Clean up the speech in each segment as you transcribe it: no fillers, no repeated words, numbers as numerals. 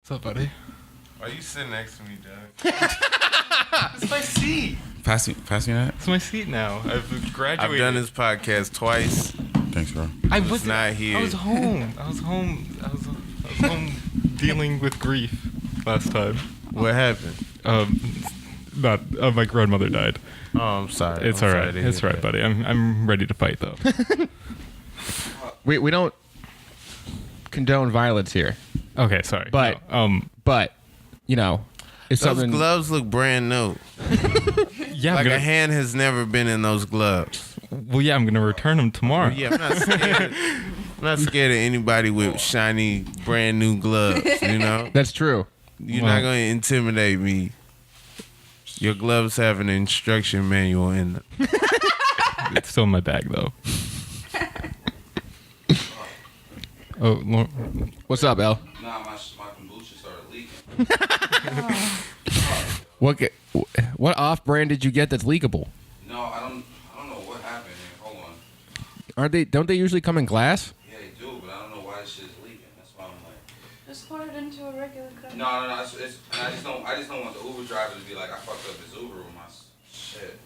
What's up, buddy? Why you sitting next to me, Doug? It's my seat. Pass me that. It's my seat now. I've graduated. I've done this podcast twice. Thanks, bro. I was not here. I was home. I was home dealing with grief last time. What happened? My grandmother died. Oh, I'm sorry. It's I'm all sorry right. to hear It's all right, that. buddy. I'm ready to fight though. We don't condone violence here, Okay, sorry. but No, but you know, it's Those something. gloves look brand new. yeah, Like I'm a hand has never been in those gloves. I'm gonna return them tomorrow. Yeah, I'm not scared. I'm not scared of anybody with shiny, brand new gloves. You know, That's true. you're Well- not going to intimidate me. Your gloves have an instruction manual in them. It's still in my bag though. Oh, Lord. What's up, El? Nah, my kombucha started leaking. What off-brand did you get that's leakable? No, I don't know what happened here. Hold on. Don't they usually come in glass? Yeah, they do, but I don't know why this shit is leaking. That's why I'm like. Just pour it into a regular cup. No. It's and I just don't want the Uber driver to be like, I fucked up his Uber with my shit.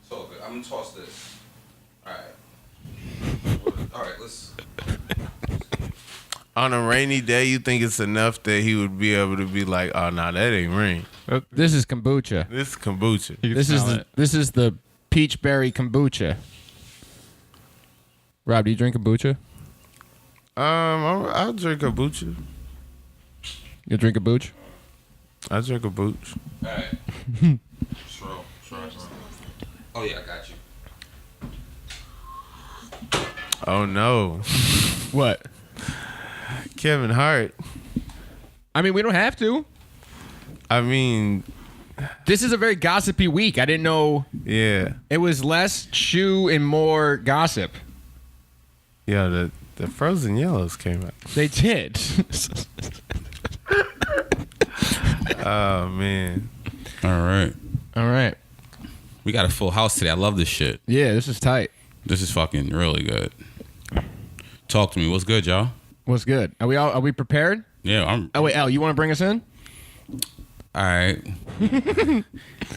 It's all good. I'm gonna toss this. All right. All right. Let's. On a rainy day, you think it's enough that he would be able to be like, oh, no, that ain't rain. This is kombucha. This is kombucha. You can This is smell it. this is the peach berry kombucha. Rob, do you drink kombucha? I'll drink a kombucha. You drink kombucha? I drink a booch. All right. Sure. Oh yeah, I got you. Oh, no. What? Kevin Hart. I mean, we don't have to. I mean, This is a very gossipy week. I didn't know yeah. it was less chew and more gossip. Yeah, the Frozen Yellows came out. They did. Oh, man. All right. All right. We got a full house today. I love this shit. Yeah, this is tight. This is fucking really good. Talk to me. What's good, y'all? What's good? Are we prepared? Yeah, I'm. Oh wait, Al, you want to bring us in? All right.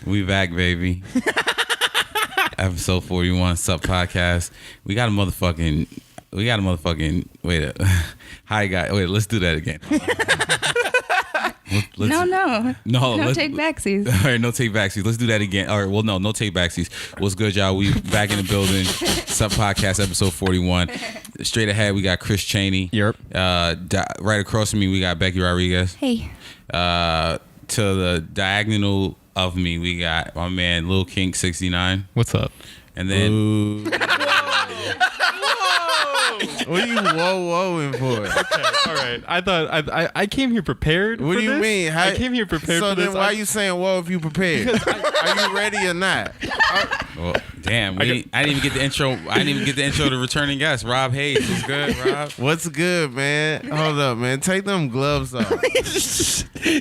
We back, baby. Episode 41, Sup Podcast. We got a motherfucking. Wait. Hi, guys. Wait, let's do that again. No. No, No take backsies. All right, no take backsies. Let's do that again. All right, well, no take backsies. What's good, y'all? We back in the building. Sup Podcast, episode 41. Straight ahead, we got Chris Cheney. Yep. Right across from me, we got Becky Rodriguez. Hey. To the diagonal of me, we got my man Lil King 69, What's up? and then What are you whoa-wohing for? Okay, all right. I thought I came here prepared. What for do you this. mean? I came here prepared So for then this. why are you saying whoa if you prepared? Are you ready or not? well, damn, I didn't even get the intro. I didn't even get the intro to returning guest Rob Haze. What's good, Rob? What's good, man? Hold up, man. Take them gloves off.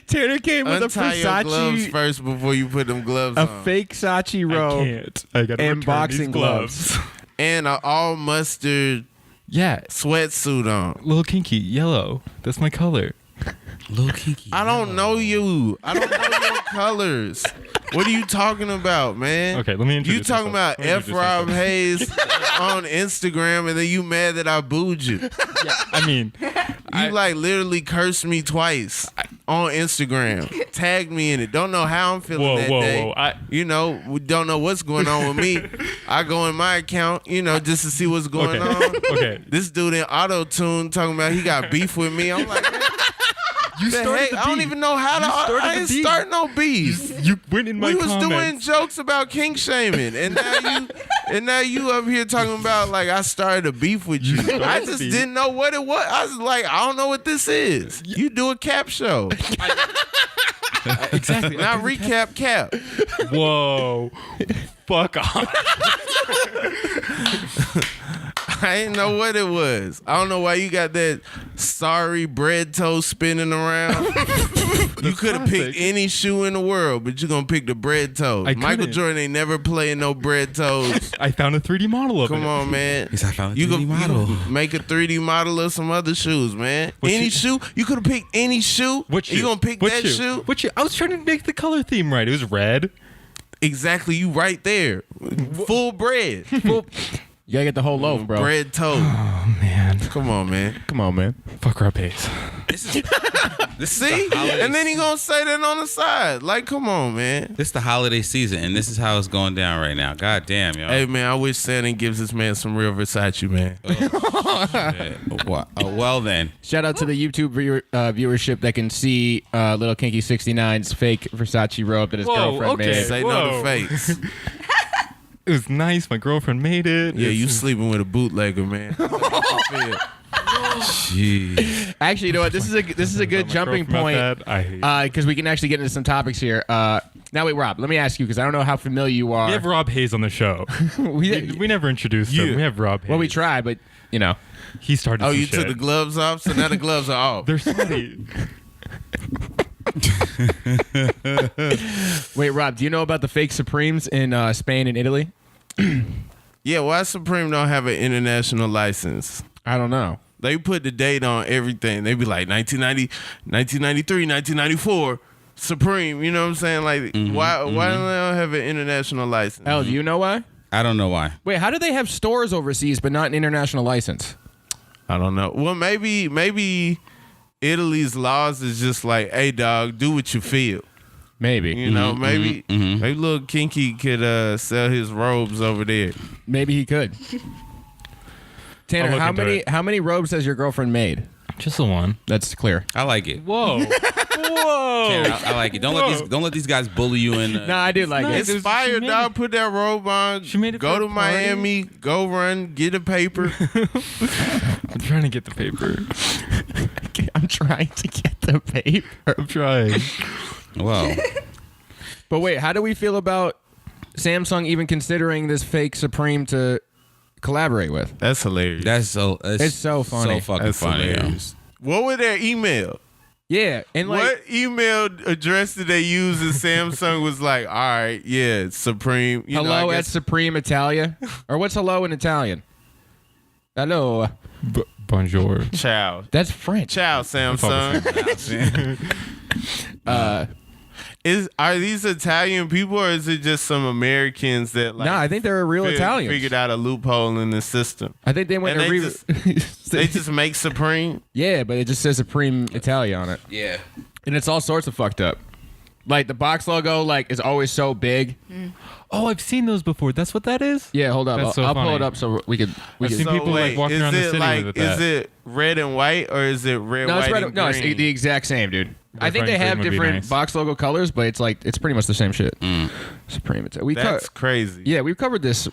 Tanner came with Untie a your gloves Versace, first before you put them gloves a on. fake Sachi I robe, can't. I gotta and return boxing these gloves. And an all mustard Yeah, sweatsuit on. little kinky yellow. That's my color. Lil Kiki. I don't know you. I don't know your colors. What are you talking about, man? Okay, let me You introduce talking myself. about Let me F. introduce Rob myself. Hayes on Instagram, and then you mad that I booed you. Yeah, I mean, You like literally cursed me twice on Instagram. Tagged me in it. Don't know how I'm feeling that day. whoa. You know, we don't know what's going on with me. I go in my account, you know, just to see what's going Okay. on. Okay. This dude in auto-tune talking about he got beef with me. I'm like, man, You the started heck? the I don't beef. even know how to. You started I the didn't beef. start no beef. You went in my We was doing comments. jokes about king shaming, and now you up here talking about like I started a beef with you. started I the just beef. didn't know what it was. I was like, I don't know what this is. You do a cap show, Exactly. not recap cap. Whoa. Fuck off. I didn't know what it was. I don't know why you got that sorry bread toe spinning around. You could have picked any shoe in the world, but you're going to pick the bread toe. I Michael couldn't. Jordan ain't never playing no bread toes. I found a 3D model of it. Come on, man. Yes, I found a You 3D could model. make a 3D model of some other shoes, man. What any shoe? shoe. You could have picked any shoe. What shoe? You going to pick What that shoe? What shoe? I was trying to make the color theme right. It was red. Exactly. You right there. Full bread. You gotta get the whole loaf, bro. Bread toe. Oh, man. Come on, man. Come on, man. Fuck Rob Haze. This See? is the holiday And then he going to say that on the side. Like, come on, man. This is the holiday season, and this is how it's going down right now. God damn, yo. Hey, man, I wish Santa gives this man some real Versace, man. Shit. Well then. Shout out to the YouTube viewership that can see Little Kinky 69's fake Versace robe that his Whoa, girlfriend okay. made. Say no Whoa. to fakes. It was nice. My girlfriend made it. Yeah, you It's- sleeping with a bootlegger, man. Jeez. Actually, you know what? This is a good My jumping girlfriend point about that. I hate because we can actually get into some topics here. Now, wait, Rob, let me ask you because I don't know how familiar you are. We have Rob Haze on the show. we never introduced him. We have Rob Haze. Well, we try, but you know. He started Oh, some you shit. took the gloves off? So now the gloves are off. They're sweaty. Wait, Rob, do you know about the fake Supremes in Spain and Italy? Yeah, why Supreme don't have an international license? I don't know. They put the date on everything. They be like 1990, 1993, 1994, Supreme. You know what I'm saying? Like, why don't they have an international license? Hell, do you know why? I don't know why. Wait, how do they have stores overseas but not an international license? I don't know. Well, maybe Italy's laws is just like, hey, dog, do what you feel. Maybe. You know, maybe little Kinky could sell his robes over there. Maybe he could. Tanner, I'll look into how many robes has your girlfriend made? Just the one. That's clear. I like it. Whoa. Whoa. Yeah, I like it. Don't let these guys bully you in. No, I do like nice. it. It's fire, Inspired, made dog. it- Put that robe on. She made it Go for to a party. Miami. Go run. Get a paper. I'm trying to get the paper. I'm trying to get the paper. I'm trying. Well, But wait, how do we feel about Samsung even considering this fake Supreme to collaborate with? That's hilarious. It's so funny. So fucking That's funny. Yo. hilarious. What was their email? Yeah, and like What email address did they use? And Samsung was like, all right, yeah, Supreme. You know, hello I at guess Supreme Italia, or what's hello in Italian? Hello, Bonjour. Ciao. that's French. Ciao, Samsung. Are these Italian people or is it just some Americans that like No, I think they're real Italians. figured out a loophole in the system? I think they went And to they just make Supreme? yeah, but it just says Supreme Italia on it, Yeah. and it's all sorts of fucked up. Like the box logo, like is always so big. Oh, I've seen those before. That's what that is? Yeah, hold up, That's so I'll pull funny. it up so we could. I've seen So people like wait, walking is around the it city like, with is that. it red and white or is it red, No, white, it's red. and No, it's green? the exact same, dude. I think Red, they green have would be different nice. box logo colors, but it's like it's pretty much the same shit. Supreme Italia. That's crazy. Yeah, we've covered this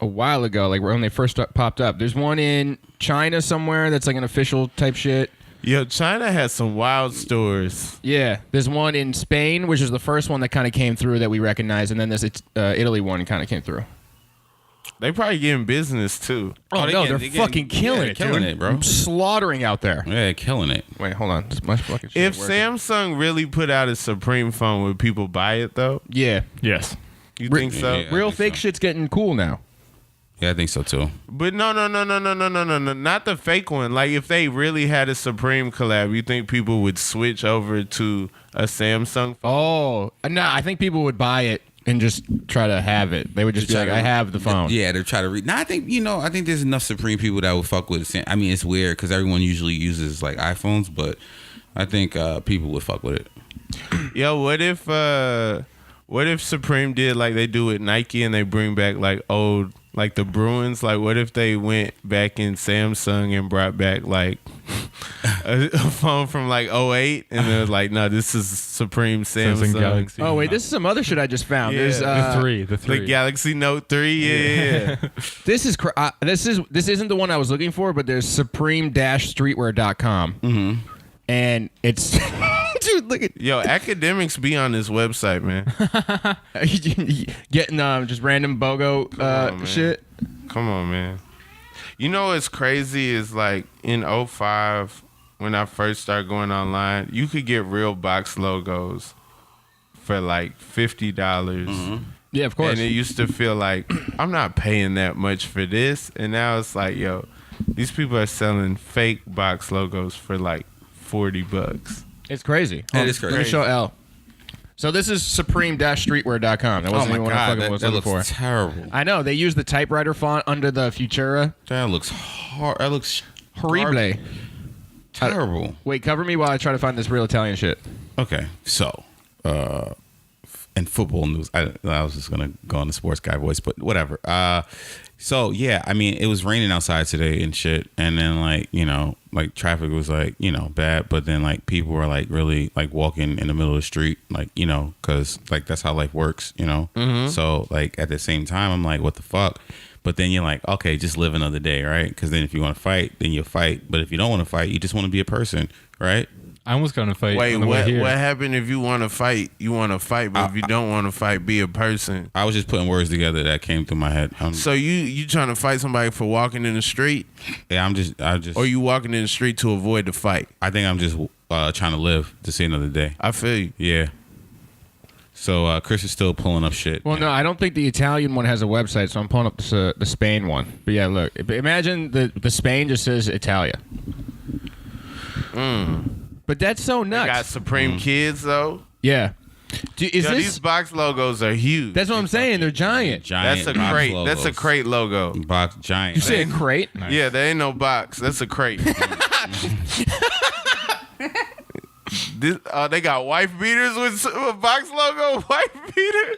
a while ago, like when they first popped up. There's one in China somewhere that's like an official type shit. Yo, China has some wild stores. Yeah, there's one in Spain, which is the first one that kind of came through that we recognize, and then there's Italy one kind of came through. They probably getting business too. Oh, no, they're fucking killing it, killing dude. it, bro. Slaughtering out there. Yeah, killing it. Wait, hold on. This my fucking shit If working. Samsung really put out a Supreme phone, would people buy it though? Yeah, Yes. You think so? Yeah. I real think fake so. shit's getting cool now. Yeah, I think so too. But no, not the fake one. Like if they really had a Supreme collab, you think people would switch over to a Samsung phone? Oh, no, I think people would buy it and just try to have it. They would just be like, I have the phone. Yeah, they're trying to read. Now I think I think there's enough Supreme people that would fuck with it. I mean, it's weird because everyone usually uses like iPhones, but I think people would fuck with it. Yo, what if Supreme did like they do with Nike and they bring back like old like the Bruins? Like what if they went back in Samsung and brought back like a phone from like '08 and they're like, no, this is Supreme Samsung. Galaxy. Oh, wait, this is some other shit I just found. Yeah. There's The three. The Galaxy Note 3, yeah. This isn't the one I was looking for, but there's supreme-streetwear.com. Mm-hmm. And it's dude, look at Yo, academics be on this website, man. getting just random BOGO on, man. shit. Come on, man. You know what's crazy is like in '05 when I first started going online, you could get real box logos for like $50. Yeah, of course. And it used to feel like I'm not paying that much for this. And now it's like, yo, these people are selling fake box logos for like $40. It's crazy. It is crazy. Let me show L. So this is supreme-streetwear.com. That Oh wasn't my even what I god, fucking was that looking looks for. terrible. I know. They use the typewriter font under the Futura. That looks hard. That looks Horrible. terrible. Wait, cover me while I try to find this real Italian shit. Okay, so in football news, I was just gonna go on the sports guy voice, but whatever. So yeah, I mean, it was raining outside today and shit, and then like like traffic was like bad, but then like people were like really like walking in the middle of the street, like because like that's how life works, So like at the same time, I'm like, what the fuck? But then you're like, okay, just live another day, right? Because then if you want to fight, then you'll fight. But if you don't want to fight, you just want to be a person, right? I almost got in a fight. Wait, on the way here. what happened if you want to fight? You want to fight, but if you don't want to fight, be a person. I was just putting words together that came through my head. So you trying to fight somebody for walking in the street, Yeah, I just. or you walking in the street to avoid the fight? I think I'm just trying to live to see another day. I feel you. Yeah. So Chris is still pulling up shit. Well, no, I don't think the Italian one has a website, so I'm pulling up the Spain one. But yeah, look, imagine the Spain just says Italia. But that's so They nuts. got Supreme Kids though. Yeah. Is Yo, this? these box logos are huge. That's what I'm saying. They're giant. Giant That's a box crate. logos. That's a crate logo. Box giant. You say a crate? Yeah, there ain't no box. That's a crate. They got wife beaters with a box logo. Wife beater.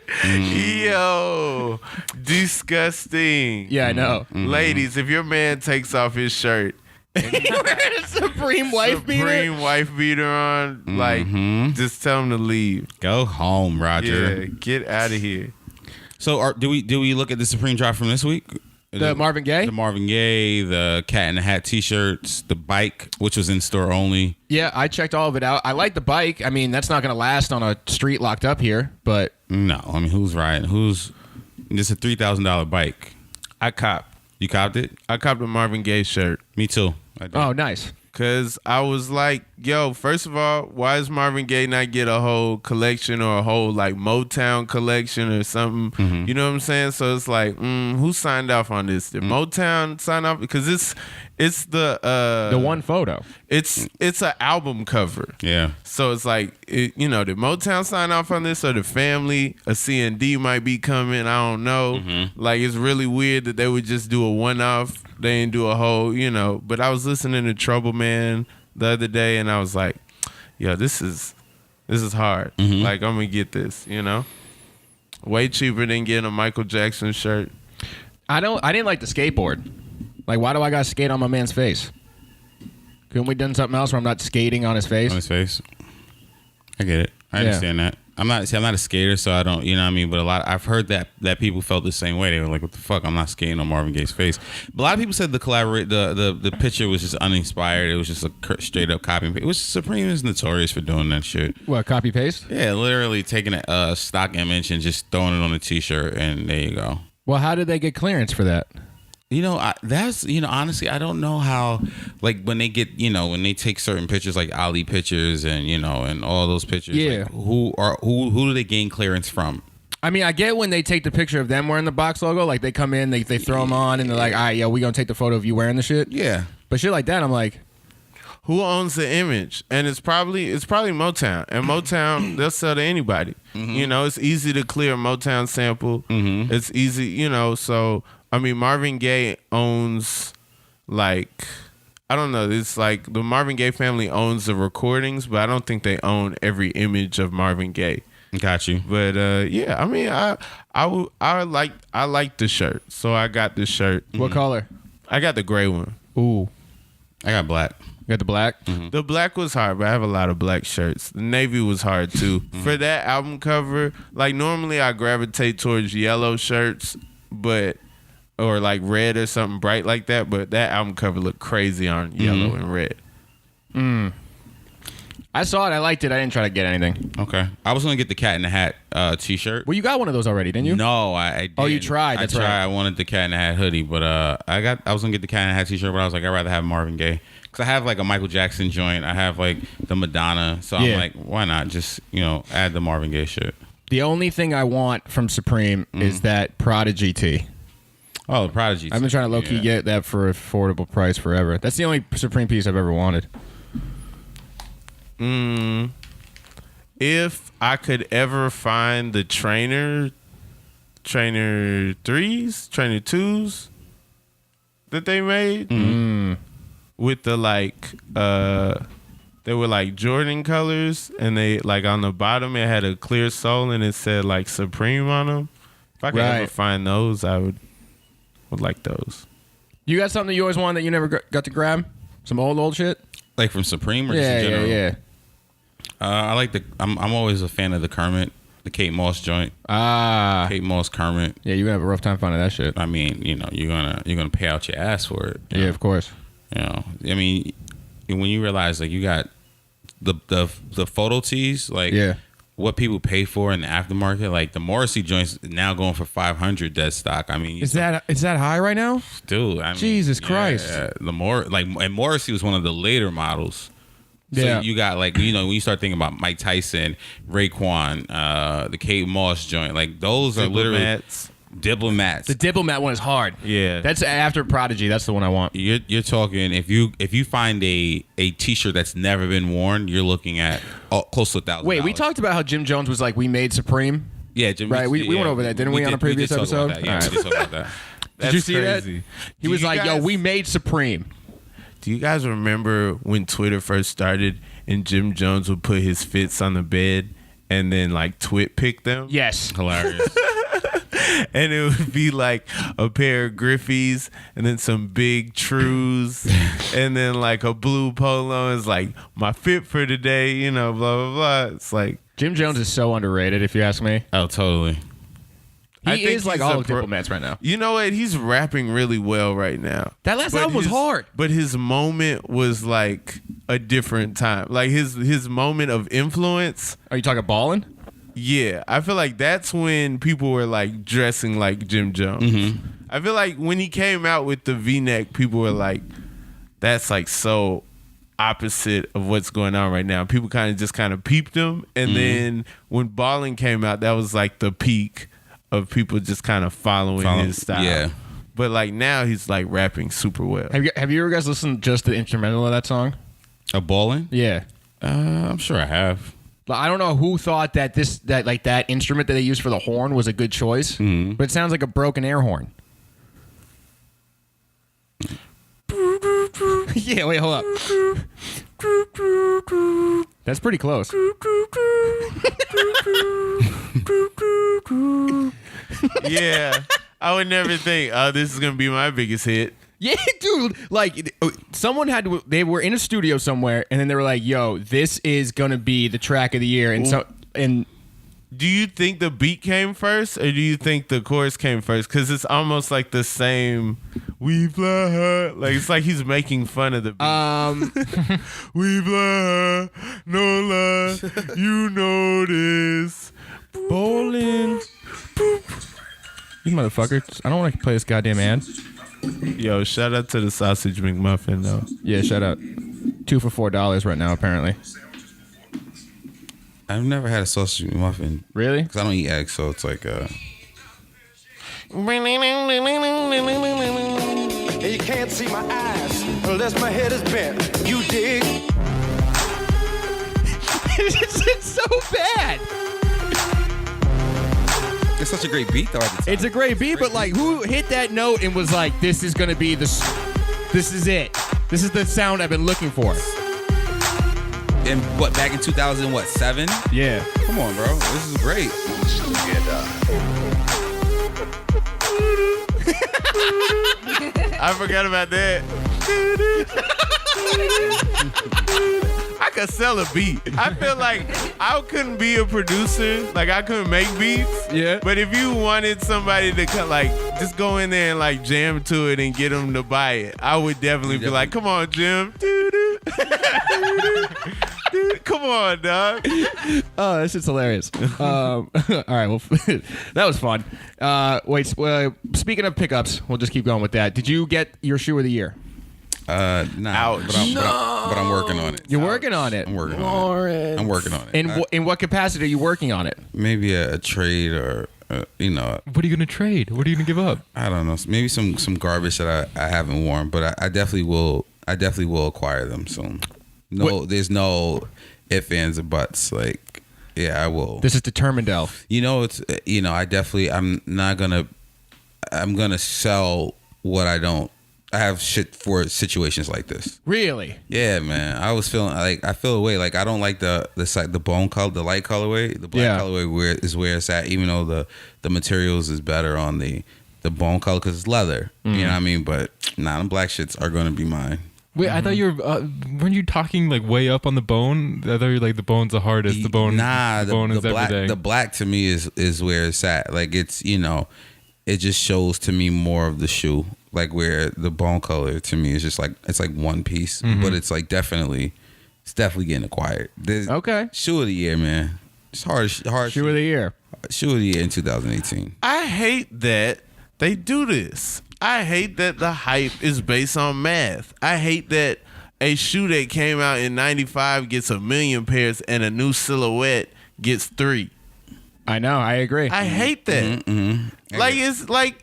Yo, disgusting. Yeah, I know. Ladies, if your man takes off his shirt, Supreme wife beater. Supreme wife beater on, like, just tell him to leave. Go home, Roger. Yeah, get out of here. So do we look at the Supreme drop from this week? The Marvin Gaye? The Marvin Gaye, the Cat in the Hat T-shirts, the bike, which was in store only. Yeah, I checked all of it out. I like the bike. I mean, that's not going to last on a street locked up here, but No, I mean, who's riding? It's a $3,000 bike. I copped. You copped it? I copped a Marvin Gaye shirt. Me too. I did. oh, nice. Because I was like, yo, first of all, why does Marvin Gaye not get a whole collection or a whole like Motown collection or something? You know what I'm saying? So it's like, who signed off on this? Did Motown sign off? Because it's the one photo. It's an album cover. Yeah. So it's like, did Motown sign off on this or the family? A C&D might be coming. I don't know. Like, it's really weird that they would just do a one-off. They didn't do a whole, But I was listening to Trouble Man the other day, and I was like, yo, this is hard. Like, I'm going to get this, Way cheaper than getting a Michael Jackson shirt. I didn't like the skateboard. Like, why do I got to skate on my man's face? Couldn't we done something else where I'm not skating on his face? On his face. I get it. I understand that. I'm not a skater, so I don't, you know what I mean? But I've heard that people felt the same way. They were like, what the fuck? I'm not skating on Marvin Gaye's face. But a lot of people said the picture was just uninspired. It was just a straight up copy and paste. It was Supreme is notorious for doing that shit. What, copy paste? Yeah, literally taking a stock image and just throwing it on a t-shirt, and there you go. Well, how did they get clearance for that? Honestly, I don't know how, like, when they get, when they take certain pictures, like Ali pictures and, and all those pictures, Yeah. like, who do they gain clearance from? I mean, I get when they take the picture of them wearing the box logo, like they come in, they throw them on, and they're like, all right, yo, we gonna take the photo of you wearing the shit. Yeah. But shit like that, I'm like, Who owns the image? And it's probably Motown. And Motown, they'll sell to anybody. It's easy to clear a Motown sample. It's easy, so I mean, Marvin Gaye owns, like, I don't know. It's like the Marvin Gaye family owns the recordings, but I don't think they own every image of Marvin Gaye. Got you. But yeah, I mean, I like the shirt, so I got this shirt. what color? I got the gray one. Ooh, I got black. you got the black. The black was hard, but I have a lot of black shirts. The navy was hard too. For that album cover, like normally I gravitate towards yellow shirts, or like red or something bright like that, but that album cover looked crazy on yellow and red. I saw it. I liked it. I didn't try to get anything. Okay. I was gonna get the Cat in the Hat t-shirt. Well, you got one of those already, didn't you? No, I didn't. Oh, you tried. That's I tried. right. I wanted the Cat in the Hat hoodie, but I was gonna get the Cat in the Hat t-shirt, but I was like, I'd rather have Marvin Gaye because I have like a Michael Jackson joint. I have like the Madonna, so I'm like, why not just add the Marvin Gaye shit? The only thing I want from Supreme is that Prodigy tee. Oh, the Prodigy. I've been trying to low-key get that for an affordable price forever. That's the only Supreme piece I've ever wanted. If I could ever find the trainer 3s, trainer 2s that they made with the they were like Jordan colors, and they like on the bottom it had a clear sole and it said like Supreme on them. If I could ever find those, I would like those. You got something that you always wanted that you never got to grab? Some old shit? Like from Supreme or just in general? Yeah. I like I'm always a fan of the Kermit, the Kate Moss joint. Kate Moss Kermit. Yeah, you're gonna have a rough time finding that shit. I mean, you're gonna pay out your ass for it. Yeah, of course. I mean, when you realize like you got the photo tees, like what people pay for in the aftermarket, like the Morrissey joints now going for $500 dead stock. I mean, is that high right now? Dude, I mean, Jesus Christ. And Morrissey was one of the later models. So you got like, when you start thinking about Mike Tyson, Raekwon, the Kate Moss joint, like those are literally Diplomats. The Diplomat one is hard. Yeah. That's after Prodigy. That's the one I want. You're talking, if you find a t-shirt that's never been worn, you're looking at close to $1,000. Wait, we talked about how Jim Jones was like, we made Supreme? Yeah, Jim. Right, we went over that, didn't we on a previous episode? Yeah, we did talk about that. Did you see crazy. that? He was like, yo, we made Supreme. Do you guys remember when Twitter first started and Jim Jones would put his fits on the bed and then like twit pick them? Yes. Hilarious. And it would be like a pair of Griffies and then some big Trues and then like a blue polo. It's like my fit for today, blah, blah, blah. It's like Jim Jones is so underrated, if you ask me. Oh, totally. He is like all the Diplomats right now. You know what? He's rapping really well right now. That last album was hard. But his moment was like a different time. Like his moment of influence. Are you talking Ballin'? Yeah. I feel like that's when people were like dressing like Jim Jones. Mm-hmm. I feel like when he came out with the V-neck, people were like, that's like so opposite of what's going on right now. People kind of peeped him. And then when Ballin' came out, that was like the peak of people just kind of following his style. Yeah. But like now he's like rapping super well. Have you ever guys listened just to the instrumental of that song? A Ballin'? Yeah. I'm sure I have. I don't know who thought that that instrument that they used for the horn was a good choice, but it sounds like a broken air horn. Yeah, wait, hold up. That's pretty close. Yeah. I would never think, oh, this is going to be my biggest hit. Yeah, dude. Like, someone they were in a studio somewhere, and then they were like, yo, this is going to be the track of the year. And do you think the beat came first, or do you think the chorus came first? Because it's almost like the same, we fly high. Like, it's like he's making fun of the beat. We fly high, no lie, you know this. Bowling. You motherfucker. I don't want to play this goddamn ad. Yo, shout out to the Sausage McMuffin, though. Yeah, shout out. 2 for $4 right now, apparently. I've never had a sausage muffin. Really? Because I don't eat eggs, so it's like And you can't see my eyes unless my head is bent. You dig? It's so bad. it's such a great beat though. At the time. It's a great beat, but like, who hit that note and was like, "This is gonna be this is it. This is the sound I've been looking for." And what, back in 2007? Yeah. Come on, bro. This is great. I forgot about that. I could sell a beat. I feel like I couldn't be a producer. Like, I couldn't make beats. Yeah. But if you wanted somebody to just go in there and like jam to it and get them to buy it, I would definitely be like, come on, Jim. Come on, dog. Oh, this is hilarious. All right, well, that was fun. Speaking of pickups, we'll just keep going with that. Did you get your shoe of the year? Nah. Ouch. But I'm working on it. You're working on it. I'm working on it. I'm working on it. In what capacity are you working on it? Maybe a trade or What are you gonna trade? What are you gonna give up? I don't know. Maybe some garbage that I haven't worn, but I definitely will. I definitely will acquire them soon. There's no ifs, ands, or buts. Like, yeah, I will. This is determined, Elf. I'm gonna sell what I don't. I have shit for situations like this. Really? Yeah, man. I was feeling like I feel away. Like I don't like the bone color, the light colorway, the black colorway is where it's at. Even though the materials is better on the bone color because it's leather. You know what I mean? But them black shits are gonna be mine. Wait, I thought you were. Weren't you talking like way up on the bone? I thought you were like the bone's the hardest. The bone. Nah, the bone is black, everything. the black to me is where it's at. Like it's it just shows to me more of the shoe. Like where the bone color to me is just like it's like one piece, but it's like definitely getting acquired. Okay. Shoe of the year, man. It's hard. Shoe of the year. Shoe of the year in 2018. I hate that they do this. I hate that the hype is based on math. I hate that a shoe that came out in 95 gets 1 million pairs and a new silhouette gets 3. I know. I agree. I hate that. Like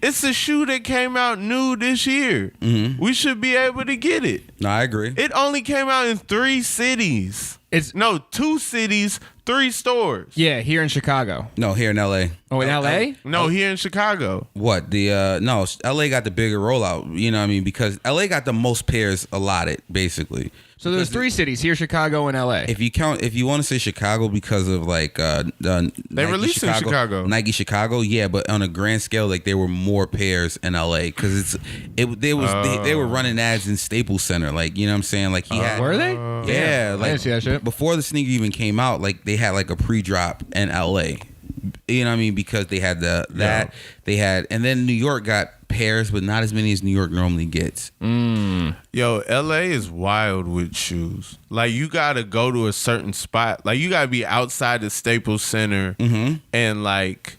it's a shoe that came out new this year. We should be able to get it. No, I agree. It only came out in 3 cities. 2 cities, 3 stores. Yeah, here in Chicago. No, here in LA. Oh, in LA? No, here in Chicago. What no, LA got the bigger rollout. You know what I mean? Because LA got the most pairs allotted, basically. So there's 3 cities here, Chicago and LA. If you want to say Chicago because of like They released in Chicago. Nike Chicago, yeah, but on a grand scale, like there were more pairs in LA because they were running ads in Staples Center, like you know what I'm saying, like he had. Were they? Yeah, I like didn't see that shit. before the sneaker even came out, like they had like a pre-drop in LA. You know what I mean? Because they had they had, and then New York got pairs, but not as many as New York normally gets. Yo, LA is wild with shoes. Like you gotta go to a certain spot. Like you gotta be outside the Staples Center and like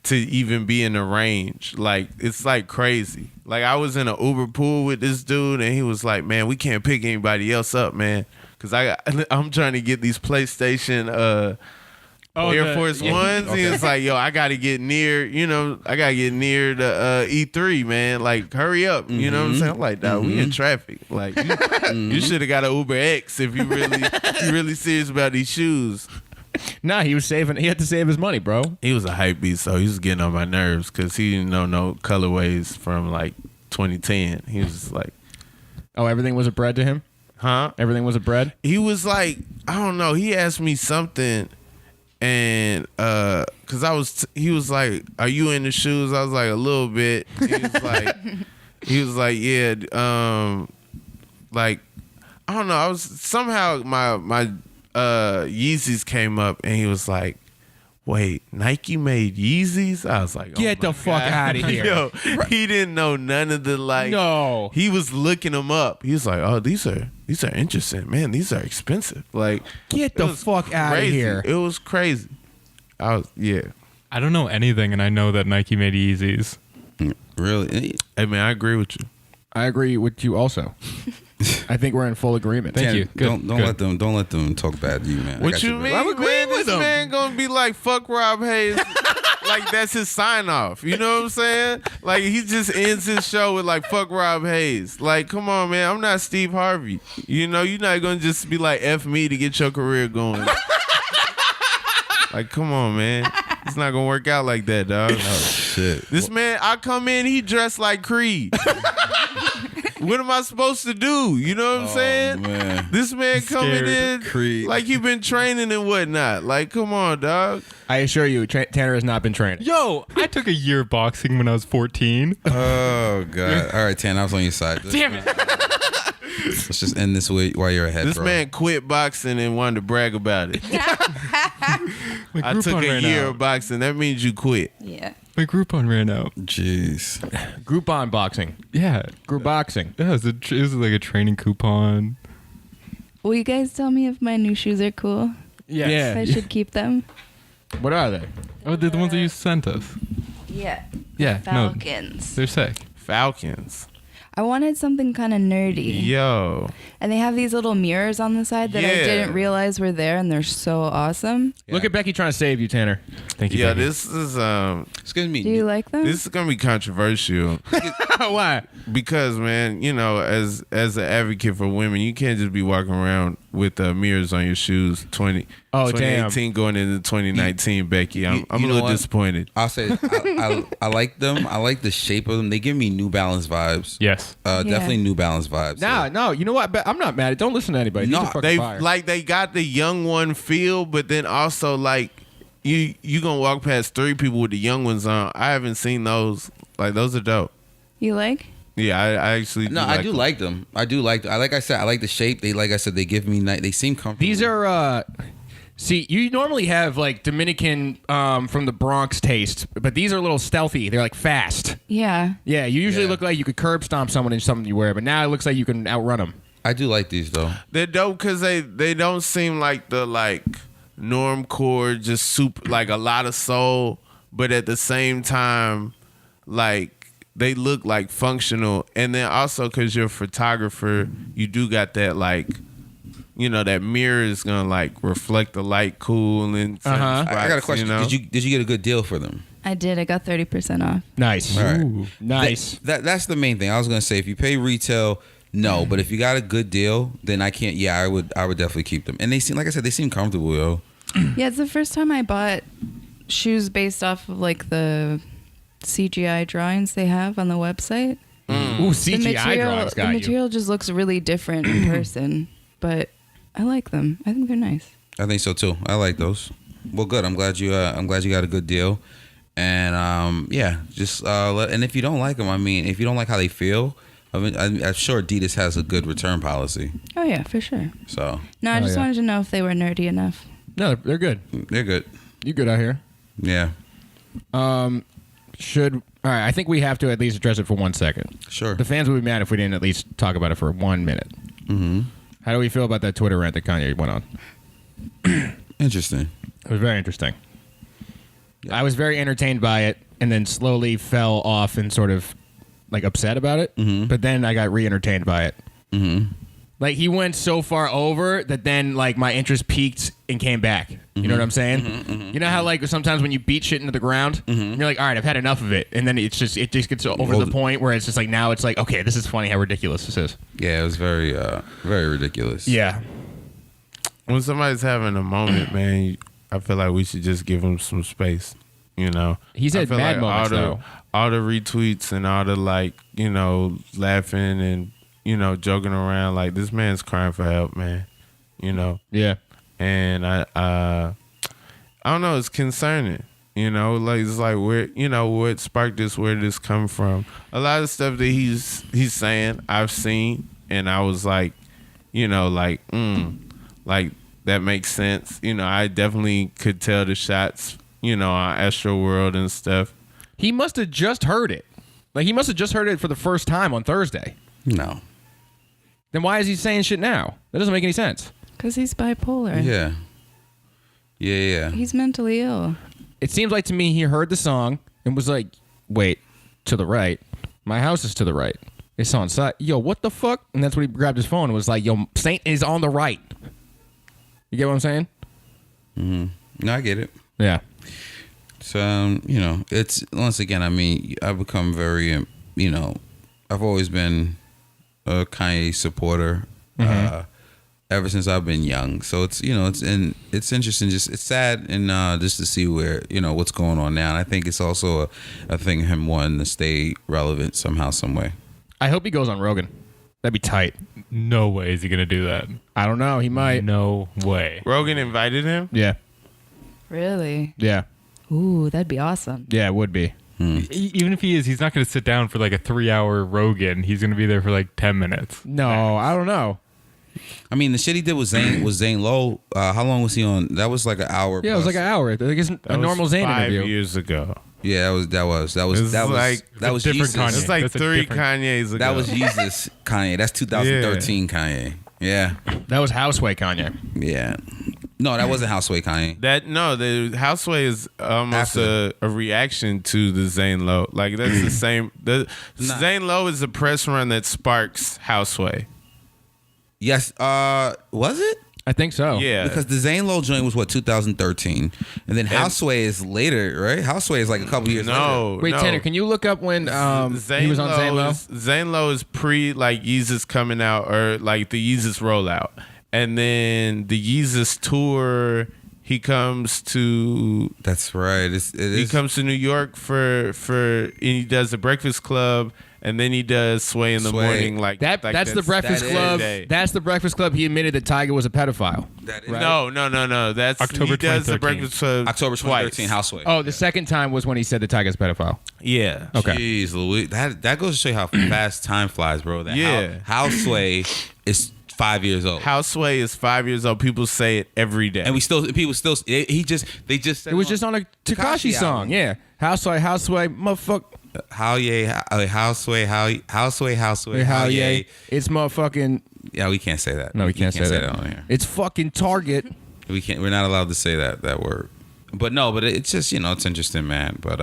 to even be in the range. Like it's like crazy. Like I was in an Uber pool with this dude and he was like, "Man, we can't pick anybody else up, man, because I'm trying to get these PlayStation Air Force Ones." Okay. He was like, "Yo, I gotta get near, the E3, man. Like, hurry up." You know what I'm saying? I'm like, "Dog, we in traffic. Like, you should have got an Uber X if you really serious about these shoes." Nah, he was saving. He had to save his money, bro. He was a hype beast, so he was getting on my nerves because he didn't know no colorways from like 2010. He was just like, Oh, everything was a bread to him? "Huh?" Everything was a bread? He was like, I don't know. He asked me something. And cause he was like, "Are you in the shoes?" I was like, "A little bit." He was like, "Yeah, like I don't know." I was somehow my Yeezys came up, and he was like, "Wait, Nike made Yeezys?" I was like, Get the fuck out of here. Yo, he didn't know none of the like. No. He was looking them up. He was like, "Oh, these are interesting, man. These are expensive." Like, Get the fuck out of here. It was crazy. I don't know anything, and I know that Nike made Yeezys. Really? Hey man, I agree with you. I agree with you also. I think we're in full agreement. Thank you. Don't Good. let them talk bad to you, man. I What got you bro. mean? I'm agreeing Man, with this him. man gonna be like, "Fuck Rob Haze." Like that's his sign off. You know what I'm saying? Like he just ends his show with like, "Fuck Rob Haze." Like, come on, man. I'm not Steve Harvey. You know, you're not gonna just be like, "F me" to get your career going. Like, come on, man. It's not gonna work out like that, dog. Oh shit. This man, I come in, he dressed like Creed. What am I supposed to do? You know what I'm saying? Man. This man coming in Creed. like he been training and whatnot. Like, come on, dog. I assure you, Tanner has not been training. Yo, I took a year boxing when I was 14. Oh god. All right, Tan, I was on your side. Damn it. Let's just end this while you're ahead, This bro. man quit boxing and wanted to brag about it. My I took Groupon a ran year out. of boxing. That means you quit. Yeah. My Groupon ran out. Jeez. Groupon boxing. Yeah. Group boxing. Yeah, it was like a training coupon. Will you guys tell me if my new shoes are cool? Yes. Yeah. If I should keep them? What are they? Oh, they're the ones that you sent us. Yeah. Yeah. No, Falcons. they're sick. Falcons. I wanted something kind of nerdy. Yo. And they have these little mirrors on the side that I Yeah. didn't realize were there, and they're so awesome. Look at Becky trying to save you, Tanner. Thank you. Yeah, Becky. this is Excuse me. Do you like them? this is gonna be controversial Why? because, man, you know, as an advocate for women, you can't just be walking around with mirrors on your shoes. 2018 going into 2019, Becky. I'm You a know little what? disappointed. I'll say I like them. I like the shape of them. They give me New Balance vibes. Yes. Definitely New Balance vibes. No, you know what? I'm not mad. Don't listen to anybody. These No, are fucking They fire. like they got the young one feel, but then also like you gonna walk past 3 people with the young ones on. I haven't seen those. Like those are dope. You like? Yeah, I actually No, I do like them. I do like. Like I said, I like the shape. They, like I said, they give me. They seem comfortable. These are see, you normally have like Dominican from the Bronx taste, but these are a little stealthy. They're like fast. Yeah. Yeah, you usually Yeah. look like you could curb stomp someone in something you wear, but now it looks like you can outrun them. I do like these though. They're dope because they don't seem like the like normcore, just super like a lot of soul, but at the same time, like they look like functional. And then also because you're a photographer, you do got that like, you know, that mirror is gonna like reflect the light cool and certain Uh-huh. spots, I got a question. You know? Did you get a good deal for them? I did. I got 30% off. Nice. All right. Ooh, nice. That's the main thing. I was gonna say if you pay retail, no, but if you got a good deal, then I can't. Yeah, I would definitely keep them. And they seem, like I said, they seem comfortable, yo. Yeah, it's the first time I bought shoes based off of like the CGI drawings they have on the website. Ooh, CGI drawings got the you. material just looks really different in person, but I like them. I think they're nice. I think so too. I like those. Well, good. I'm glad you got a good deal. And yeah, just and if you don't like them, I mean, if you don't like how they feel, I mean, I'm sure Adidas has a good return policy. Oh yeah, for sure. So No, I just yeah. wanted to know if they were nerdy enough. No, they're good. they're good. You good out here? Yeah, All right, I think we have to at least address it for 1 second. sure. The fans would be mad if we didn't at least talk about it for 1 minute. Mm-hmm. How do we feel about that Twitter rant that Kanye went on? Interesting. It was very interesting. I was very entertained by it and then slowly fell off and sort of like upset about it. But then I got re-entertained by it. Mm-hmm. Like he went so far over that then like my interest peaked and came back. You know what I'm saying? You know how like sometimes when you beat shit into the ground, you're like, all right, I've had enough of it, and then it just gets over to the point where it's just like now it's like, okay, this is funny how ridiculous this is. Yeah, it was very ridiculous. Yeah. When somebody's having a moment, man, I feel like we should just give them some space. You know, He's I had feel mad moments, though. all the retweets and all the like, you know, laughing and you know joking around. Like this man's crying for help, man. You know, Yeah. and I don't know. It's concerning. You know, like it's like where you know what sparked this, where did this come from? A lot of stuff that he's saying, I've seen, and I was like, you know, like that makes sense. You know, I definitely could tell the shots. You know, on Astro World and stuff. He must have just heard it. Like he must have just heard it for the first time on Thursday. No. Then why is he saying shit now? That doesn't make any sense. Because he's bipolar. Yeah. Yeah. He's mentally ill. It seems like to me he heard the song and was like, wait, to the right. My house is to the right. It's on side. Yo, what the fuck? And that's when he grabbed his phone and was like, yo, Saint is on the right. You get what I'm saying? No, I get it. Yeah. So, you know, it's once again, I mean, I've become very, you know, I've always been a Kanye supporter ever since I've been young. So it's, you know, it's interesting. Just it's sad and just to see where, you know, what's going on now. And I think it's also a thing him wanting to stay relevant somehow, some way. I hope he goes on Rogan. That'd be tight. No way is he gonna do that. I don't know. He might. No way. Rogan invited him. Yeah. Really? Yeah. Ooh, that'd be awesome. Yeah, it would be. Even if he is, he's not gonna sit down for like a 3-hour Rogan. He's gonna be there for like 10 minutes. No, I don't know. I mean, the shit he did with Zane Lowe. How long was he on? That was like an hour. Yeah, it was like an hour. Like it's a That normal was Zayn 5 interview. years ago. Yeah, that was It's like that was different Jesus. Kanye. It's like That's a 3 different- Kanyes ago. That was Jesus Kanye. That's 2013 Kanye. Yeah. That was Houseway Kanye. Yeah. No, that wasn't Houseway Kanye. The Houseway is almost a reaction to the Zane Lowe. Like that's the same. Zane Lowe is a press run that sparks Houseway. Yes. Was it? I think so. Yeah. Because the Zane Lowe joint was 2013, and then Houseway is later, right? Houseway is like a couple years later. Wait, Tanner, can you look up when he was on Zane Lowe? Zane Lowe is pre like Yeezus coming out or like the Yeezus rollout, and then the Yeezus tour. He comes to. That's right. He comes to New York for and he does the Breakfast Club. And then he does Sway in the morning, like that's the Breakfast Club. That's the Breakfast Club. He admitted that Tiger was a pedophile. That is right? No. That's October he does the 2013. Breakfast Club. October 2013, twice. Houseway. Oh, the second time was when he said that Tiger's a pedophile. Yeah. Okay. Jeez, Louis, that goes to show you how fast time flies, bro. Houseway is 5 years old. Houseway is 5 years old. People say it every day, And people still. They just said It was just on a Tekashi song. album. Yeah. Houseway, motherfucker. Houseway, It's motherfucking. Yeah, we can't say that. No, we can't say that on here. It's fucking Target. We can't. We're not allowed to say that word. But no, but it's just it's interesting, man. But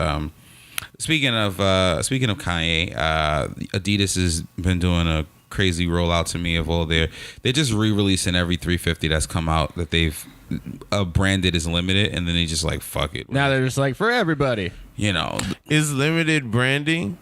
speaking of Kanye, Adidas has been doing a crazy rollout to me of all they're just re-releasing every 350 that's come out that they've branded as limited, and then they just like fuck it. Now they're just like for everybody. Is limited branding?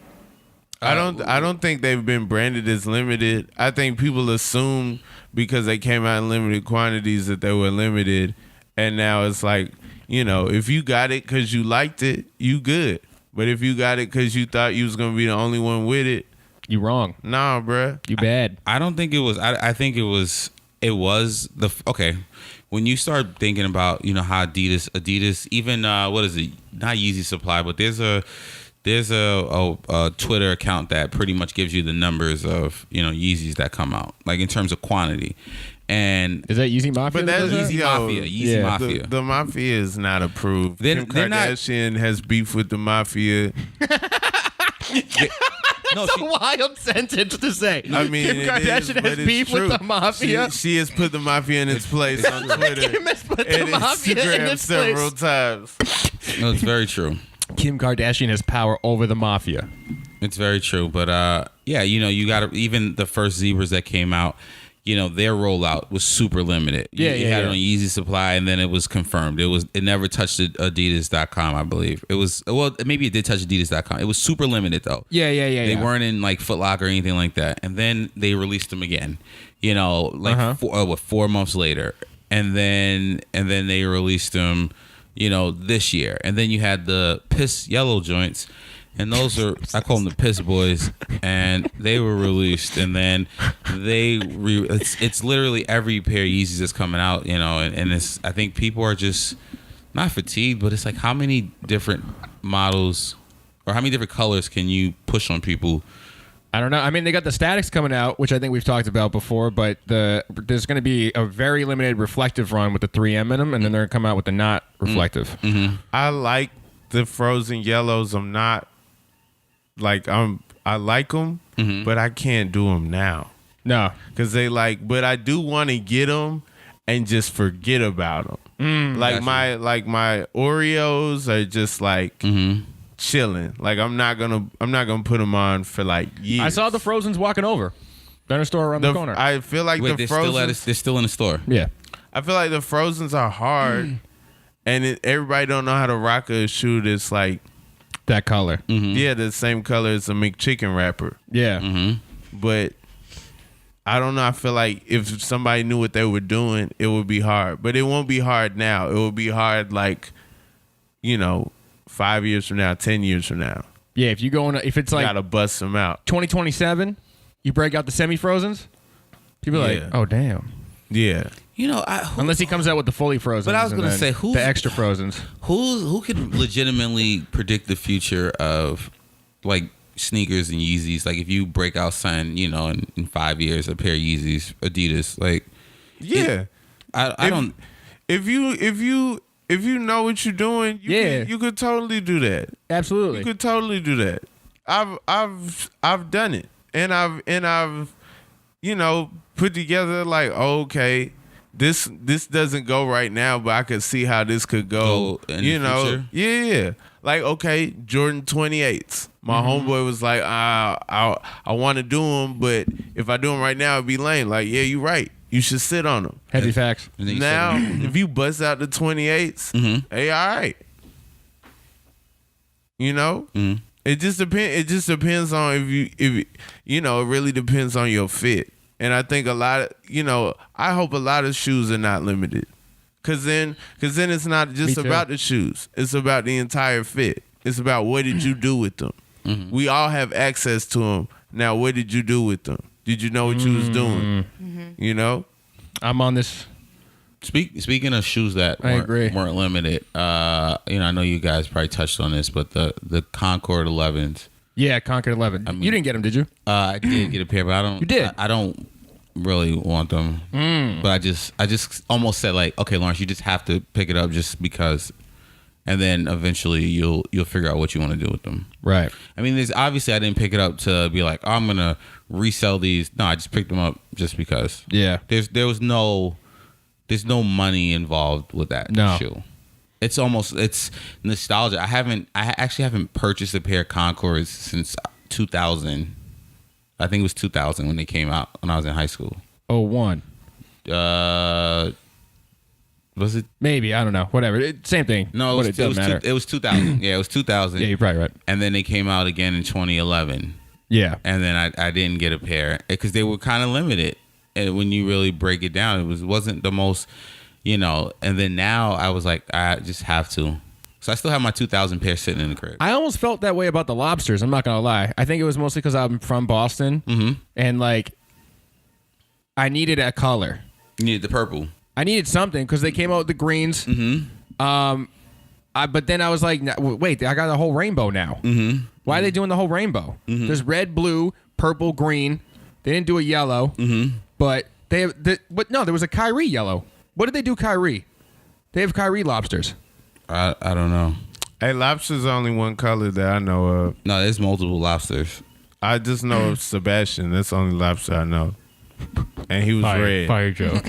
I don't think they've been branded as limited. I think people assume because they came out in limited quantities that they were limited, and now it's like if you got it because you liked it, you good. But if you got it because you thought you was gonna be the only one with it, you wrong. Nah, bruh. You bad. I don't think it was. I think it was the okay. When you start thinking about how Adidas even what is it? Not Yeezy Supply, but there's a Twitter account that pretty much gives you the numbers of Yeezys that come out, like in terms of quantity. And is that Yeezy Mafia? But that's Yeezy Mafia. Yeezy Mafia. The Mafia is not approved. They're Kim Kardashian has beef with the Mafia. No, That's a wild sentence to say. I mean, Kim Kardashian has beef with the Mafia. She has put the Mafia in its place on Twitter Kim has put the and Mafia in Instagram its several place. times. No, it's very true. Kim Kardashian has power over the Mafia. It's very true. But yeah, you got even the first Zebras that came out. Their rollout was super limited. You had it on Yeezy Supply, and then it was confirmed. It never touched Adidas.com, I believe. It was maybe it did touch Adidas.com. It was super limited though. Yeah. They weren't in like Foot Locker or anything like that. And then they released them again. 4 months later, and then they released them. This year, and then you had the Piss Yellow joints. And those are, I call them the Piss Boys, and they were released, and then it's literally every pair of Yeezys that's coming out, and it's, I think people are just not fatigued, but it's like how many different models or how many different colors can you push on people? I don't know. I mean, they got the Statics coming out, which I think we've talked about before, but there's going to be a very limited reflective run with the 3M in them, and then they're going to come out with the not reflective. Mm-hmm. I like the frozen yellows. I'm not. I like them, but I can't do them now. No, because but I do want to get them and just forget about them. My Oreos are just chilling. Like I'm not gonna put them on for years. I saw the Frozens walking over. Better store around the corner. I feel like Wait, the they're Frozens. they're still in the store. Yeah, I feel like the Frozens are hard, and everybody don't know how to rock a shoe that's that color. Yeah, the same color as a McChicken wrapper. Yeah. But I don't know. I feel like if somebody knew what they were doing, it would be hard. But it won't be hard now. It will be hard 5 years from now, 10 years from now. Yeah, if it's You gotta bust them out. 2027, you break out the semi-frozens, people are like, oh, damn. Yeah. Unless he comes out with the fully frozen. But I was gonna say, the extra frozens. Who could legitimately predict the future of sneakers and Yeezys? Like if you break out something, in 5 years, a pair of Yeezys, Adidas, yeah. I don't. If you know what you're doing, you could totally do that. Absolutely, you could totally do that. I've done it, and I've put together like, okay, this doesn't go right now, but I could see how this could go. In the future? Yeah. Like, okay, Jordan 28s. My homeboy was like, I want to do them, but if I do them right now, it'd be lame. Like, yeah, you're right. You should sit on them. Heavy facts. And then you Now, said- if you bust out the 28s, hey, all right. You know, it just depends. It just depends on if you know. It really depends on your fit. And I think a lot of, I hope a lot of shoes are not limited. Cause then it's not just Me too. about the shoes. It's about the entire fit. It's about what did you do with them. We all have access to them. Now, what did you do with them? Did you know what you was doing? You know? I'm on this. Speaking of shoes that I agree. weren't limited, I know you guys probably touched on this, but the Concord 11s. Yeah, Concord 11. You didn't get them, did you? I did get a pair, but I don't. You did? I don't really want them. But I just almost said like, okay, Lawrence, you just have to pick it up just because, and then eventually you'll figure out what you want to do with them. Right. I mean, there's obviously I didn't pick it up to be like, oh, I'm gonna resell these. No, I just picked them up just because. Yeah. There's no money involved with that shoe. It's nostalgia. I actually haven't purchased a pair of Concords since 2000. I think it was 2000 when they came out when I was in high school. 01. Was it? Maybe, I don't know. Whatever. Same thing. No, But it doesn't matter. it was 2000. Yeah, it was 2000. Yeah, you're probably right. And then they came out again in 2011. Yeah. And then I didn't get a pair because they were kind of limited. And when you really break it down, wasn't the most, And then now I was like, I just have to. So I still have my 2000 pair sitting in the crib. I almost felt that way about the lobsters. I'm not going to lie. I think it was mostly because I'm from Boston. And, I needed a color. You needed the purple. I needed something because they came out with the greens. But then I was like, wait, I got a whole rainbow now. Why are they doing the whole rainbow? There's red, blue, purple, green. They didn't do a yellow. But there was a Kyrie yellow. What did they do Kyrie? They have Kyrie lobsters. I don't know. Hey, lobster's only one color that I know of. No, there's multiple lobsters. I just know of Sebastian. That's the only lobster I know. And he was red. Fire joke.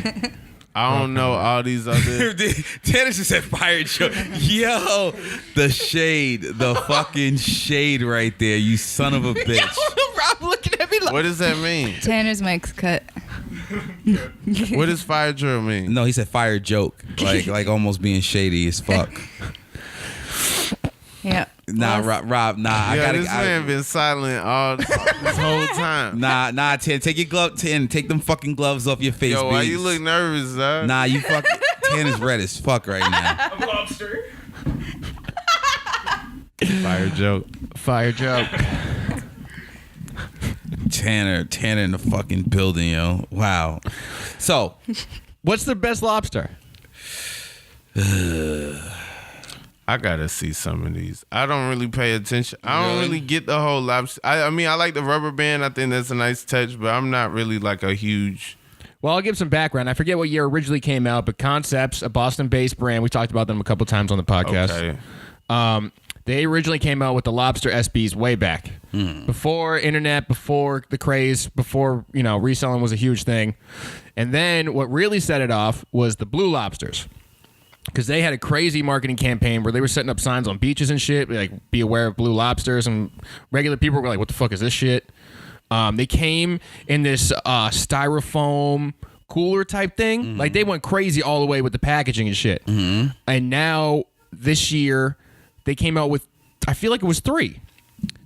I don't know all these other. Tanner just said fire joke. Yo, the shade, the fucking shade right there, you son of a bitch. Rob looking at me like. What does that mean? Tanner's mic's cut. What does fire drill mean? No, he said fire joke, like almost being shady as fuck. Yeah. Nah, Well, Rob, nah, Yeah, I gotta. this man been silent all this whole time. Nah, Tan, take your glove, Tan, take them fucking gloves off your face, Yo, why beast. you look nervous, dog? Nah, you fuck. Tan is red as fuck right now. Lobster. Fire joke. Fire joke. Tanner in the fucking building, yo. Wow. So, What's the best lobster? I gotta see some of these. I don't really pay attention. I don't Really? really get the whole lobster. I mean, I like the rubber band. I think that's a nice touch, but I'm not really like a huge. Well, I'll give some background. I forget what year it originally came out, but Concepts, a Boston-based brand, we talked about them a couple times on the podcast. Okay. They originally came out with the lobster SBs way back. Before internet, before the craze, before, reselling was a huge thing. And then what really set it off was the blue lobsters. Because they had a crazy marketing campaign where they were setting up signs on beaches and shit, like, be aware of blue lobsters. And regular people were like, what the fuck is this shit? They came in this styrofoam cooler type thing. Like, they went crazy all the way with the packaging and shit. And now, this year, they came out with, I feel like it was 3.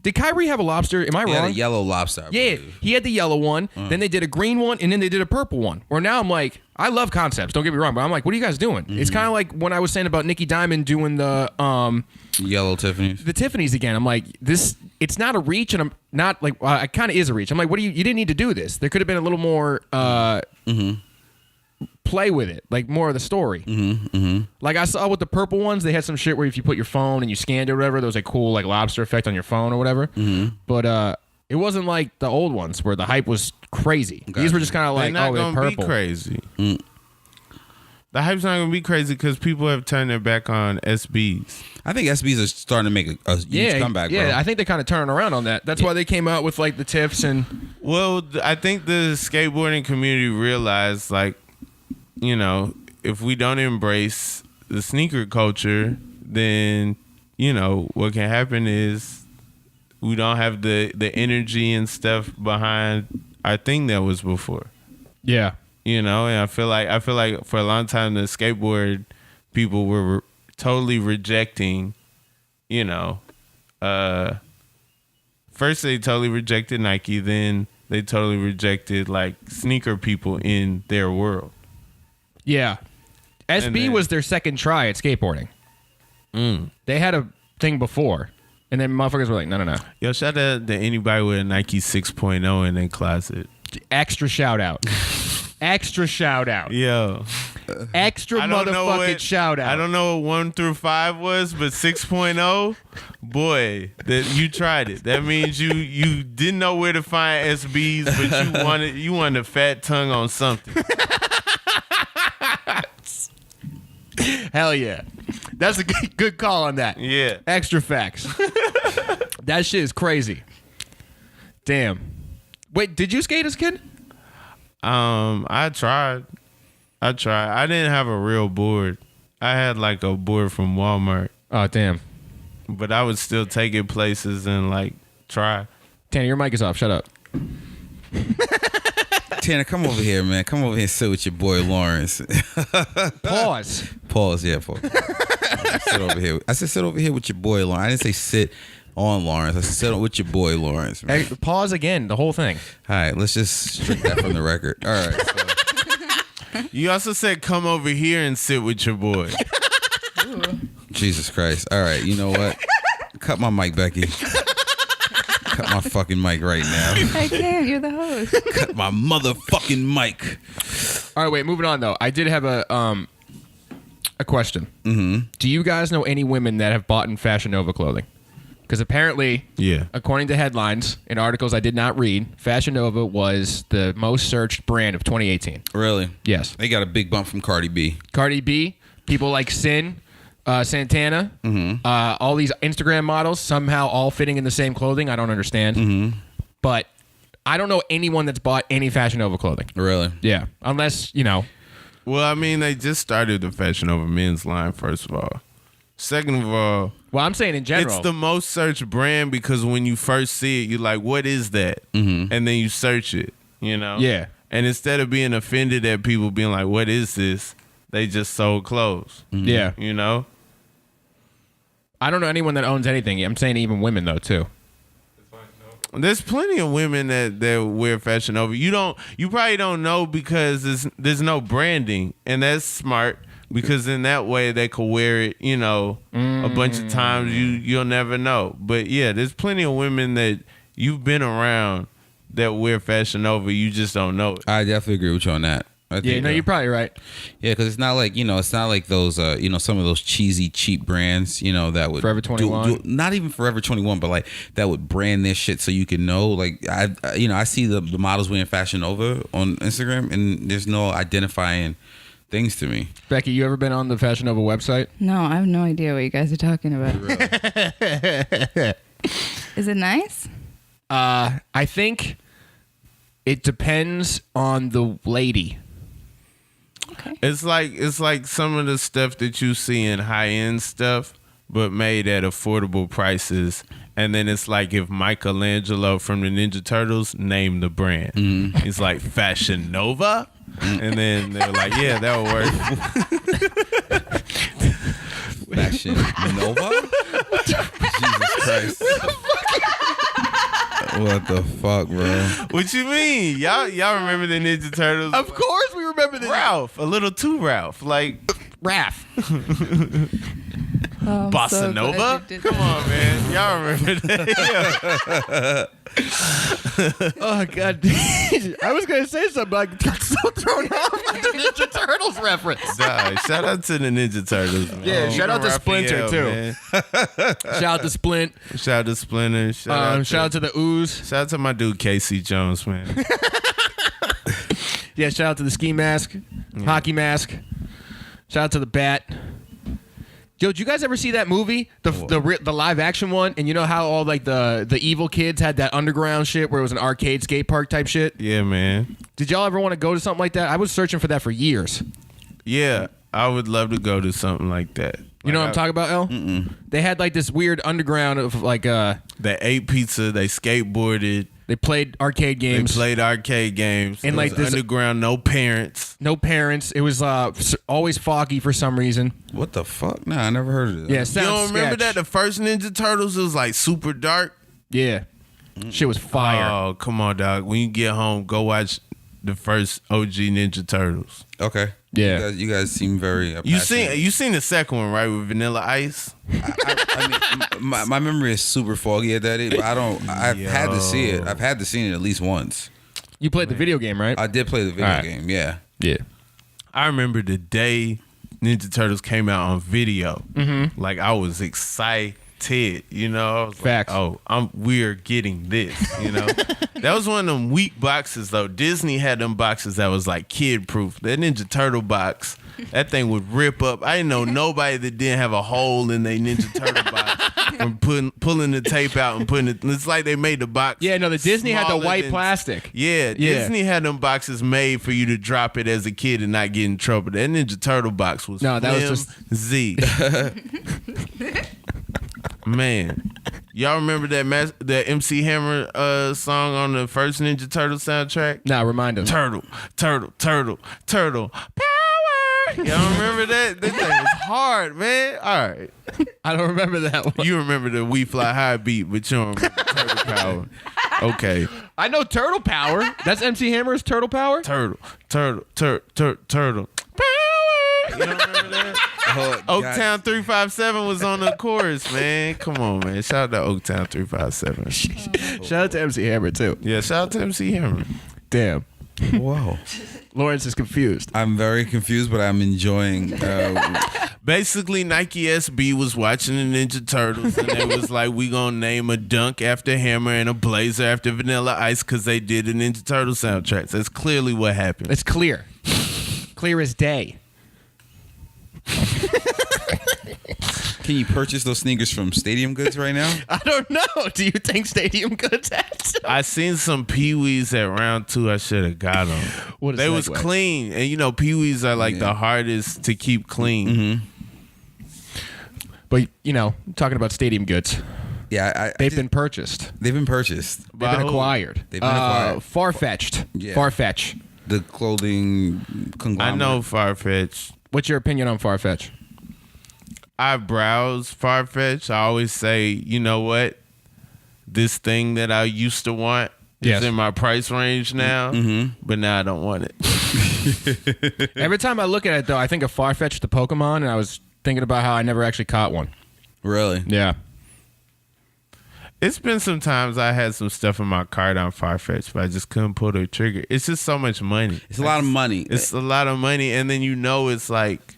Did Kyrie have a lobster? Am I he had wrong? a yellow lobster. I Yeah, believe. he had the yellow one. Then they did a green one, and then they did a purple one. Or now I'm like, I love Concepts. Don't get me wrong, but I'm like, what are you guys doing? It's kind of like when I was saying about Nikki Diamond doing the Yellow Tiffany's. Tiffany's again. I'm like, it's not a reach, and I'm not like, it kind of is a reach. I'm like, you didn't need to do this. There could have been a little more play with it, like more of the story. Like I saw with the purple ones, they had some shit where if you put your phone and you scanned it or whatever, there was a cool like lobster effect on your phone or whatever. But it wasn't like the old ones where the hype was crazy. These were just kind of like, They're not they're gonna purple. be crazy. The hype's not gonna be crazy because people have turned their back on SBs. I think SBs are starting to make a huge comeback, bro. Yeah, I think they're kind of turning around on that. That's why they came out with like the tiffs and. Well, I think the skateboarding community realized, like, you know, if we don't embrace the sneaker culture, then, you know, what can happen is we don't have the energy and stuff behind our thing that was before. Yeah. You know, and I feel like for a long time the skateboard people were totally rejecting, you know, first they totally rejected Nike, then they totally rejected like sneaker people in their world. Yeah. SB then- was their second try at skateboarding. They had a thing before, and then motherfuckers were like, no. Yo, shout out to anybody with a Nike 6.0 in their closet. Extra shout out. Extra shout out. Yo. Extra I don't know motherfucking shout out. I don't know what 1 through 5 was, but 6.0, boy, that you tried it. That means you didn't know where to find SBs, but you wanted a fat tongue on something. Hell yeah. That's a good call on that. Yeah. Extra facts. That shit is crazy. Damn. Wait, did you skate as a kid? I tried. I didn't have a real board. I had like a board from Walmart, Oh, damn. but I would still take it places and like try. Tanner, your mic is off. Shut up. Tanner, come over here, man. Come over here and sit with your boy Lawrence. Pause. Pause, yeah, pause. Sit over here. I said sit over here with your boy Lawrence. I didn't say sit on Lawrence. I said sit with your boy Lawrence, man. Hey, pause again, the whole thing. All right, let's just strike that from the record. All right. So. You also said come over here and sit with your boy. Jesus Christ. All right, you know what? Cut my mic, Becky. Cut my fucking mic right now. I can't. You're the host. Cut my motherfucking mic. All right, wait, moving on though. I did have a question. Mm-hmm. Do you guys know any women that have bought in Fashion Nova clothing? Because apparently, Yeah. according to headlines and articles I did not read, Fashion Nova was the most searched brand of 2018. Really? Yes. They got a big bump from Cardi B. Cardi B, people like Sin, Santana, all these Instagram models, somehow all fitting in the same clothing. I don't understand. But I don't know anyone that's bought any Fashion Nova clothing. Really? Yeah. Unless, you know. Well, I mean, they just started the Fashion Over men's line, first of all. Second of all, Well, I'm saying in general. it's the most searched brand because when you first see it, you're like, what is that? And then you search it, you know? Yeah. And instead of being offended at people being like, what is this? They just sold clothes, Yeah. you know? I don't know anyone that owns anything. I'm saying even women, though, too. There's plenty of women that wear Fashion Over. You probably don't know because there's no branding, and that's smart because in that way they could wear it, you know, a bunch of times. You'll never know. But yeah, there's plenty of women that you've been around that wear Fashion Over. You just don't know it. I definitely agree with you on that. I Yeah, think, no, you're probably right. Yeah, because it's not like, you know, it's not like those, you know, some of those cheesy, cheap brands, you know, that would Forever 21. not even Forever 21, but like that would brand this shit so you can know. Like I see the models wearing Fashion Nova on Instagram, and there's no identifying things to me. Becky, you ever been on the Fashion Nova website? No, I have no idea what you guys are talking about. Is it nice? I think it depends on the lady. Okay. It's like some of the stuff that you see in high end stuff, but made at affordable prices. And then it's like if Michelangelo from the Ninja Turtles named the brand. It's like Fashion Nova. And then they're like, yeah, that'll work. Fashion Nova? Jesus Christ. What the fuck, bro? What you mean? Y'all remember the Ninja Turtles? Of course we remember this. Ralph, a little too Ralph. Like Raph. Oh, I'm Bossa so glad Nova? you did Come that. on, man. Y'all remember that? Oh, God. I was going to say something, but I got so thrown off by the Ninja Turtles reference. Nah, shout out to the Ninja Turtles, man. Yeah, shout out to Raphael, Splinter, too. man. Shout out to Splint. Shout out to Splinter. Shout out to the Ooze. Shout out to my dude Casey Jones, man. Yeah, shout out to the ski mask, hockey mask. Shout out to the Bat. Yo, did you guys ever see that movie, the live action one? And you know how all like the evil kids had that underground shit where it was an arcade skate park type shit? Yeah, man. Did y'all ever want to go to something like that? I was searching for that for years. Yeah, I would love to go to something like that. You know what I'm talking about, El? They had like this weird underground of like They ate pizza. They skateboarded. they played arcade games. They played arcade games. And It like was this underground, no parents. No parents. It was always foggy for some reason. What the fuck? Nah, I never heard of it. Yeah, You sounds don't remember sketch. that the first Ninja Turtles was like super dark? Yeah, shit was fire. Oh, come on, dog. When you get home, go watch the first OG Ninja Turtles. Okay. Yeah. You guys seem very. You passionate. seen the second one, right, with Vanilla Ice? I mean, my memory is super foggy at that age, but I've had to see it. I've had to see it at least once. You played the video game, right? I did play the video All right. game. Yeah. Yeah. I remember the day Ninja Turtles came out on video. Mm-hmm. Like I was excited, you know. I was Facts. Like, we're getting this, you know. That was one of them weak boxes though. Disney had them boxes that was like kid proof. That Ninja Turtle box, that thing would rip up. I didn't know nobody that didn't have a hole in their Ninja Turtle box from pulling the tape out and putting it. It's like they made the box. Yeah, no, the Disney had the smaller white than- plastic. Yeah, Disney had them boxes made for you to drop it as a kid and not get in trouble. That Ninja Turtle box was No, that was Z. Man, y'all remember that MC Hammer song on the first Ninja Turtle soundtrack? Nah, remind us. Turtle, power. Y'all remember that? That thing was hard, man. All right. I don't remember that one. You remember the We Fly High beat, but you don't remember Turtle Power. Okay. I know Turtle Power. That's MC Hammer's Turtle Power. Turtle. Power. You don't remember that? Oh, Oaktown 357 was on the chorus, man. Come on, man. Shout out to Oaktown 357. Shout out to MC Hammer too. Yeah, shout out to MC Hammer. Damn. Whoa. Lawrence is confused. I'm very confused, but I'm enjoying. Basically, Nike SB was watching the Ninja Turtles, and they was like, we gonna name a dunk after Hammer and a blazer after Vanilla Ice because they did the Ninja Turtle soundtracks. That's clearly what happened. It's clear. Clear as day. Can you purchase those sneakers from Stadium Goods right now? I don't know. Do you think Stadium Goods has? I seen some Pee-wees at round 2. I should have got them. What a They was segue. clean, and you know Pee-wees are like the hardest to keep clean. But you know, talking about Stadium Goods, Yeah, they've been purchased. They've been purchased. They've By been who? acquired. They've been acquired. Farfetched. Yeah. Farfetch. The clothing conglomerate. I know Farfetch. What's your opinion on Farfetch? I browse Farfetch. I always say, you know what? This thing that I used to want Yes. is in my price range now, but now I don't want it. Every time I look at it, though, I think of Farfetch the Pokemon, and I was thinking about how I never actually caught one. Really? Yeah. It's been some times I had some stuff in my cart on Farfetch, but I just couldn't pull the trigger. It's just so much money. It's a lot of money. It's a lot of money, and then you know it's like,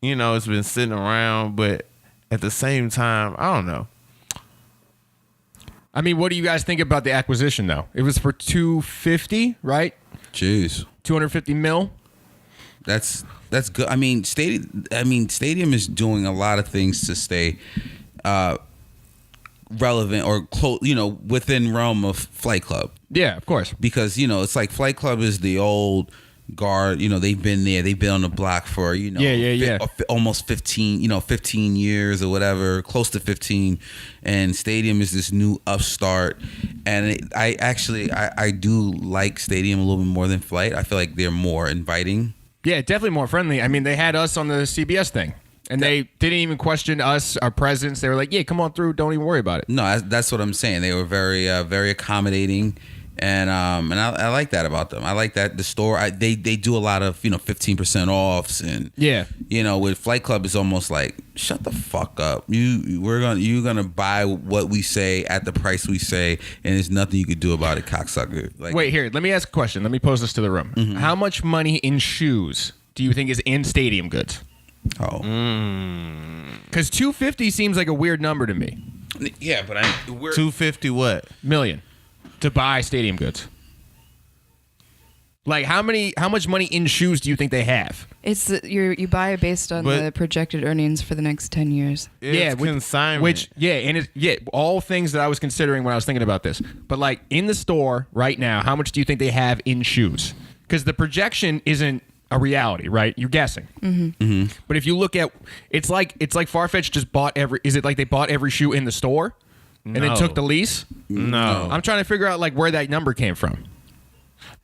you know, it's been sitting around, but at the same time, I don't know. I mean, what do you guys think about the acquisition, though? It was for $250, right? Jeez. 250 mil. That's good. I mean, Stadium is doing a lot of things to stay relevant or close, you know, within realm of Flight Club. Yeah, of course. Because, you know, it's like Flight Club is the old guard, you know, they've been there, they've been on the block for, you know, almost 15, you know, 15 years or whatever, close to 15, and Stadium is this new upstart, and I do like Stadium a little bit more than Flight. I feel like they're more inviting. Yeah, definitely more friendly. I mean, they had us on the CBS thing, and they didn't even question us, our presence. They were like, yeah, come on through, don't even worry about it. No, that's what I'm saying. They were very accommodating. And I like that about them. I like that the store they do a lot of, you know, 15% offs, and Yeah. you know, with Flight Club it's almost like, shut the fuck up. You're gonna buy what we say at the price we say, and there's nothing you could do about it, cocksucker. Like, Wait, here, let me ask a question. Let me pose this to the room. How much money in shoes do you think is in Stadium Goods? oh Because 250 seems like a weird number to me. yeah, but we're 250 what? Million to buy Stadium Goods. Like how much money in shoes do you think they have? It's you buy it based on But- the projected earnings for the next 10 years. It's with- consignment. All things that I was considering when I was thinking about this. But like in the store right now, how much do you think they have in shoes? Because the projection isn't a reality, right? You're guessing. But if you look at, it's like Farfetch just bought every. Is it like they bought every shoe in the store and then No. took the lease? No. I'm trying to figure out like where that number came from.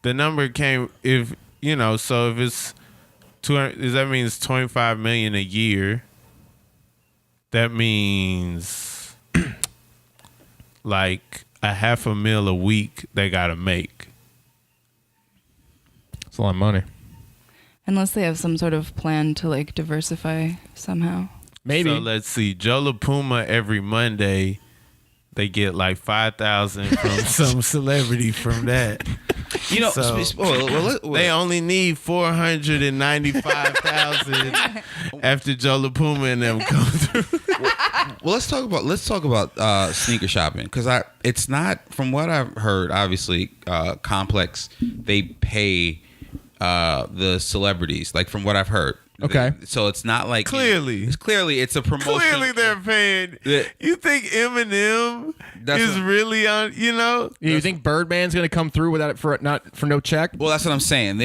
The number came so if it's 200, that means 25 million a year. That means like $500,000 a week they gotta make. It's a lot of money. Unless they have some sort of plan to like diversify somehow. Maybe. So let's see. Joe La Puma every Monday, they get like 5,000 from some celebrity from that. You know, So- They only need 495,000 after Joe La Puma and them come through. Well, let's talk about sneaker shopping, because it's not, from what I've heard, obviously Complex, they pay the celebrities, like from what I've heard. Okay. So it's not like Clearly. it's a promotion. Clearly they're paying. Yeah. You think Eminem That's is what- really on, You think Birdman's gonna come through without it for no check? Well, that's what I'm saying.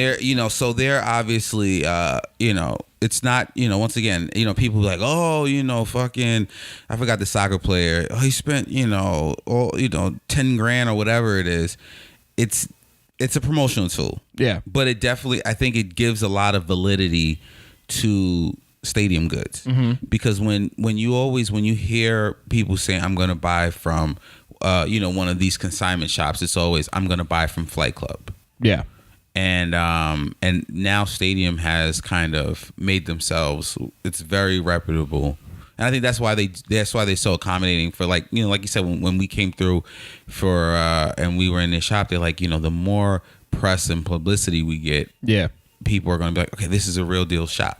So they're obviously, it's not, once again, people be like, oh, fucking, I forgot the soccer player. Oh, he spent, 10 grand or whatever it is. It's a promotional tool. Yeah. But it definitely, I think it gives a lot of validity to stadium goods, because when you hear people saying, I'm going to buy from, one of these consignment shops, it's always, I'm going to buy from Flight Club. Yeah. And now Stadium has kind of made themselves, it's very reputable, and I think that's why they're so accommodating for, like you said, when we came through for and we were in their shop, they're like, the more press and publicity we get, Yeah. people are going to be like, okay, this is a real deal shop.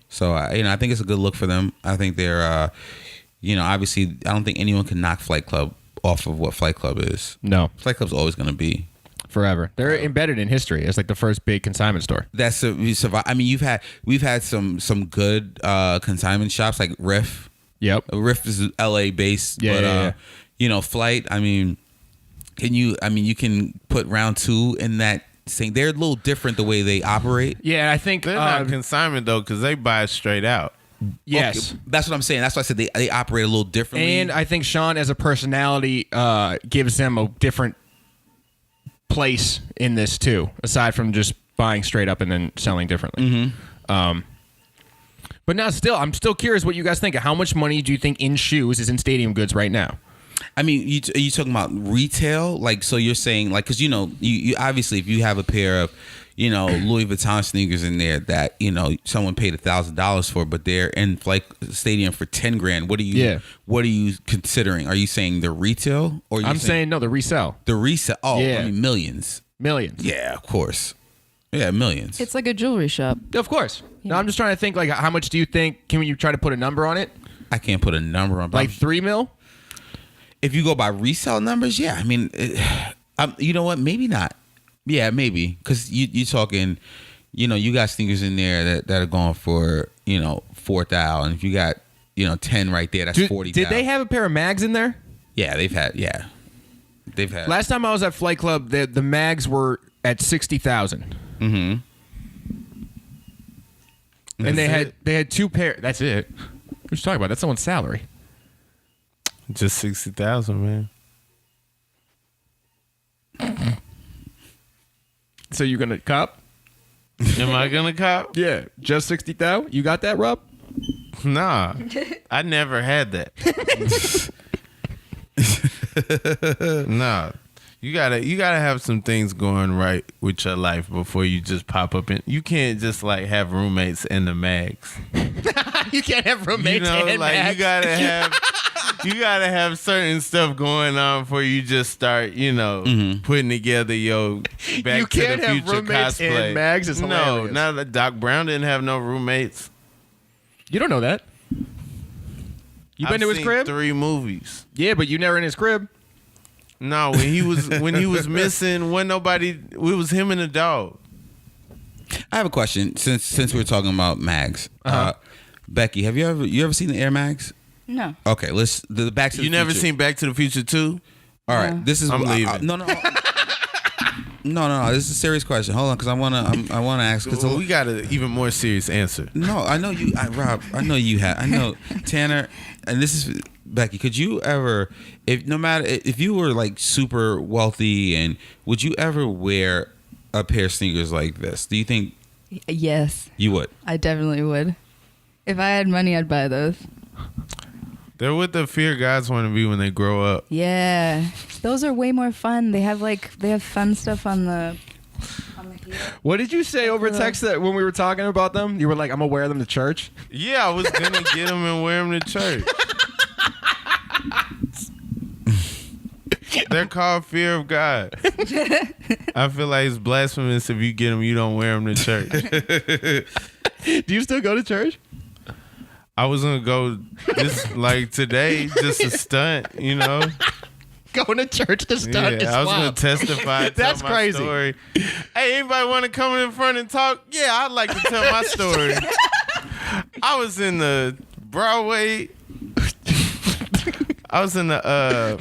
So I think it's a good look for them. I think they're obviously, I don't think anyone can knock Flight Club off of what Flight Club is. No. Flight Club's always going to be. Forever. They're embedded in history. It's like the first big consignment store. I mean, we've had some good consignment shops like Riff. Yep. Riff is LA based, Yeah, but Flight. I mean, you can put Round 2 in that thing. They're a little different the way they operate. Yeah, and I think They're not consignment though, because they buy it straight out. yes. Okay, that's what I'm saying. That's why I said they operate a little differently. And I think Sean, as a personality, gives them a different place in this too, aside from just buying straight up and then selling differently. But now, I'm still curious what you guys think. How much money do you think in shoes is in stadium goods right now? I mean, are you talking about retail? Like, so you're saying, like, because you obviously, if you have a pair of Louis Vuitton sneakers in there that someone paid $1,000 for, but they're in Flight Stadium for 10 grand. What are you considering? Are you saying the retail, or I'm saying no, the resell. the resale? Oh, Yeah. I mean, millions. Yeah, of course. Yeah, millions. It's like a jewelry shop. Of course. Yeah. No, I'm just trying to think, like, how much do you think? Can you try to put a number on it? I can't put a number on, but Like $3 million? if you go by resale numbers, yeah. I mean, you know what? Maybe not. Yeah, maybe, because you talking, you got sneakers in there that are going for $4,000. If you got 10 right there, that's $40,000. Did they have a pair of mags in there? Yeah, they've had. Last time I was at Flight Club, the mags were at $60,000. Mm-hmm. And they had two pair. That's it. What you talking about? That's someone's salary. Just 60,000, man. So you're gonna cop? Am I gonna cop? Yeah, just 60,000. You got that, Rob? Nah, I never had that. Nah, you gotta have some things going right with your life before you just pop up in. You can't just like have roommates in the mags. You can't have roommates and mags. You gotta have certain stuff going on before you just start, putting together your Back You to can't the have Future roommates cosplay. and mags is No, hilarious. now that Doc Brown didn't have no roommates. You don't know that. You been I've to his seen crib? 3 movies. Yeah, but you never in his crib. No, when he was missing, when nobody, it was him and the dog. I have a question since we're talking about mags. Becky, have you ever seen the Air Mags? No. Okay, let's the Back to the You never Future. seen Back to the Future 2? All right, this is I'm leaving. No. No. This is a serious question. Hold on, because I wanna ask. Because Well, we got an even more serious answer. no, I know you, Rob. I know you have. I know Tanner, and this is Becky. Could you ever, if you were like super wealthy, and would you ever wear a pair of sneakers like this? Do you think Yes, you would? I definitely would. If I had money, I'd buy those. They're what the fear guys want to be when they grow up. Yeah, those are way more fun. They have fun stuff on the heel. What did you say over text that when we were talking about them? You were like, I'm gonna wear them to church. Yeah, I was gonna get them and wear them to church. They're called fear of God. I feel like it's blasphemous if you get them, you don't wear them to church. Do you still go to church? I was gonna go just like today, just a stunt, you know. Going to church to stunt is I was gonna wild. testify. Tell That's my crazy. Story. Hey, anybody want to come in front and talk? Yeah, I'd like to tell my story. I was in the Broadway. I was in the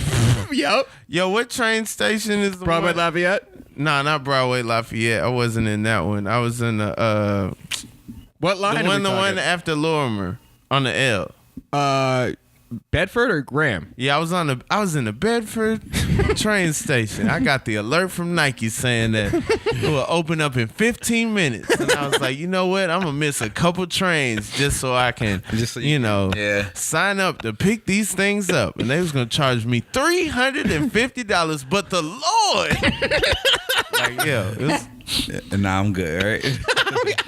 Yep. Yo, what train station is the Broadway one? Lafayette. Nah, not Broadway Lafayette. I wasn't in that one. I was in the What line? the one after Lorimer on the L. Bedford or Graham? Yeah, I was in the Bedford train station. I got the alert from Nike saying that it will open up in 15 minutes. And I was like, you know what? I'm going to miss a couple trains just so I can, Just so you know, yeah. sign up to pick these things up. And they was going to charge me $350, but the Lord. Like, yo, it was, Nah, I'm good. Right?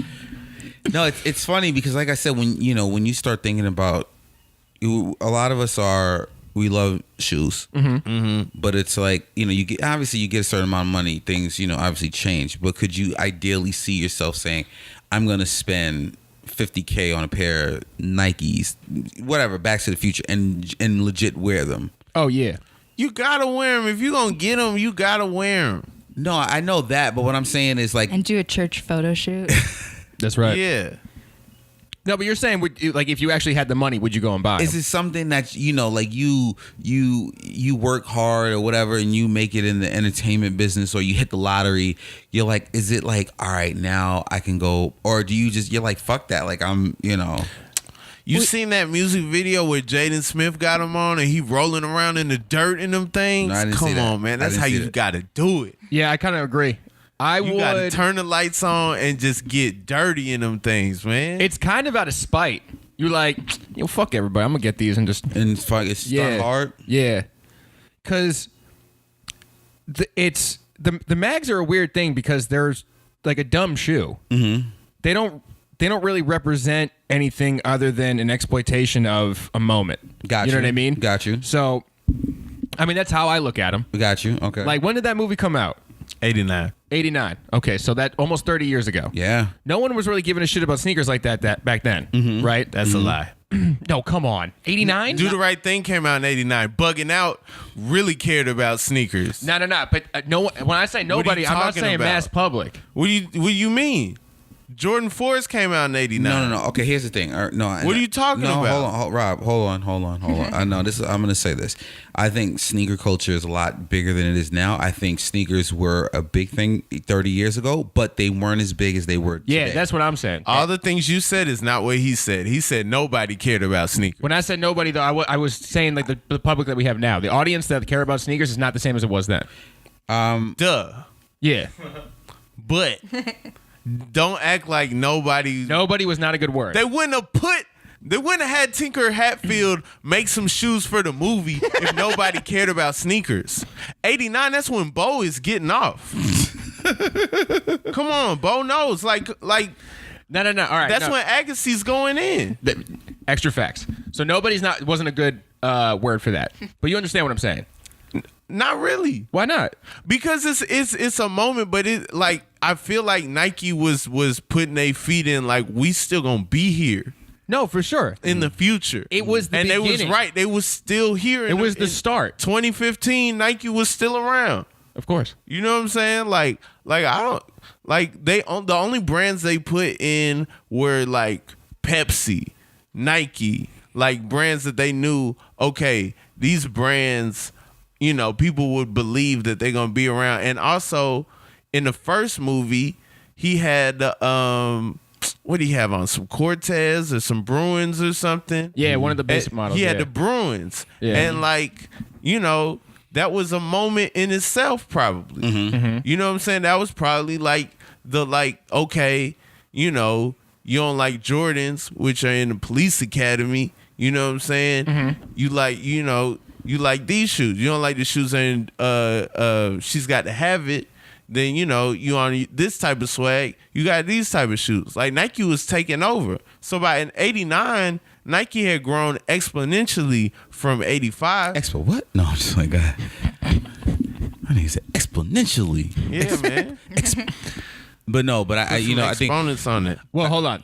No, it's funny because, like I said, when you start thinking about, a lot of us we love shoes, but it's like you get a certain amount of money, things obviously change. But could you ideally see yourself saying, I'm gonna spend $50K on a pair of Nikes, whatever, Back to the Future, and legit wear them? Oh yeah. you got to wear them. If you're going to get them, you got to wear them. No, I know that, but what I'm saying is like, And do a church photo shoot. That's right. Yeah. No, but you're saying, like, if you actually had the money, would you go and buy is them? it something that like you work hard or whatever and you make it in the entertainment business, or you hit the lottery, you're like, is it like, all right, now I can go, or do you just, you're like, fuck that, like I'm You seen that music video where Jaden Smith got him on and he rolling around in the dirt in them things? No, I didn't see Come that. on, man. I That's didn't how see you that. got to do it. Yeah, I kind of agree. You got to turn the lights on and just get dirty in them things, man. It's kind of out of spite. You're like, fuck everybody. I'm gonna get these and just and fuck, it's yeah, hard. Yeah, because the mags are a weird thing because there's like a dumb shoe. Mm-hmm. They don't really represent anything other than an exploitation of a moment. Got you know you. what I mean? Got you. So, I mean, that's how I look at them. We got you. Okay. Like, when did that movie come out? 89. 89. Okay, so that almost 30 years ago. yeah. No one was really giving a shit about sneakers like that back then, right? That's a lie. No, come on. 89? Do the Right Thing came out in 89. Bugging Out really cared about sneakers. No. But no. When I say nobody, I'm not talking saying about? mass public. What do you mean? Jordan 4s came out in 89. No. Okay, here's the thing. No, What are you talking about? Hold on, Rob. Hold on. I know this. I'm gonna say this. I think sneaker culture is a lot bigger than it is now. I think sneakers were a big thing 30 years ago, but they weren't as big as they were Yeah, today. that's what I'm saying. All the things you said is not what he said. He said nobody cared about sneakers. When I said nobody, though, I was saying like the public that we have now. The audience that care about sneakers is not the same as it was then. Duh. Yeah. But don't act like nobody. Nobody was not a good word. They wouldn't have had Tinker Hatfield make some shoes for the movie if nobody cared about sneakers. 89, that's when Bo is getting off. Come on, Bo knows. Like no. All right. that's no. when Agassi's going in. Extra facts. So nobody's wasn't a good word for that. But you understand what I'm saying? Not really. Why not? Because it's a moment, but it like I feel like Nike was putting their feet in, like we still gonna be here No, for sure. in the future. It was the and they was beginning. right. They was still here. It was the start. 2015, Nike was still around. Of course. You know what I'm saying? Like I don't Like the only brands they put in were like Pepsi, Nike, like brands that they knew, okay, these brands, you know, people would believe that they're gonna be around. And also in the first movie, he had what do you have on? Some Cortez or some Bruins or something? Yeah, one of the basic And models. He had yeah. the Bruins. Yeah. And like, you know, that was a moment in itself probably. You know what I'm saying? That was probably like okay, you know, you don't like Jordans, which are in the police academy. You know what I'm saying? You like, you know, you like these shoes. You don't like the shoes in She's Got to Have It. Then, you know, you on this type of swag, you got these type of shoes. Like Nike was taking over. So by in 89, Nike had grown exponentially from 85. What? No, I'm just like that. I think it's exponentially. Yeah, man. But no, but I you know, I think exponents on it. Well, hold on.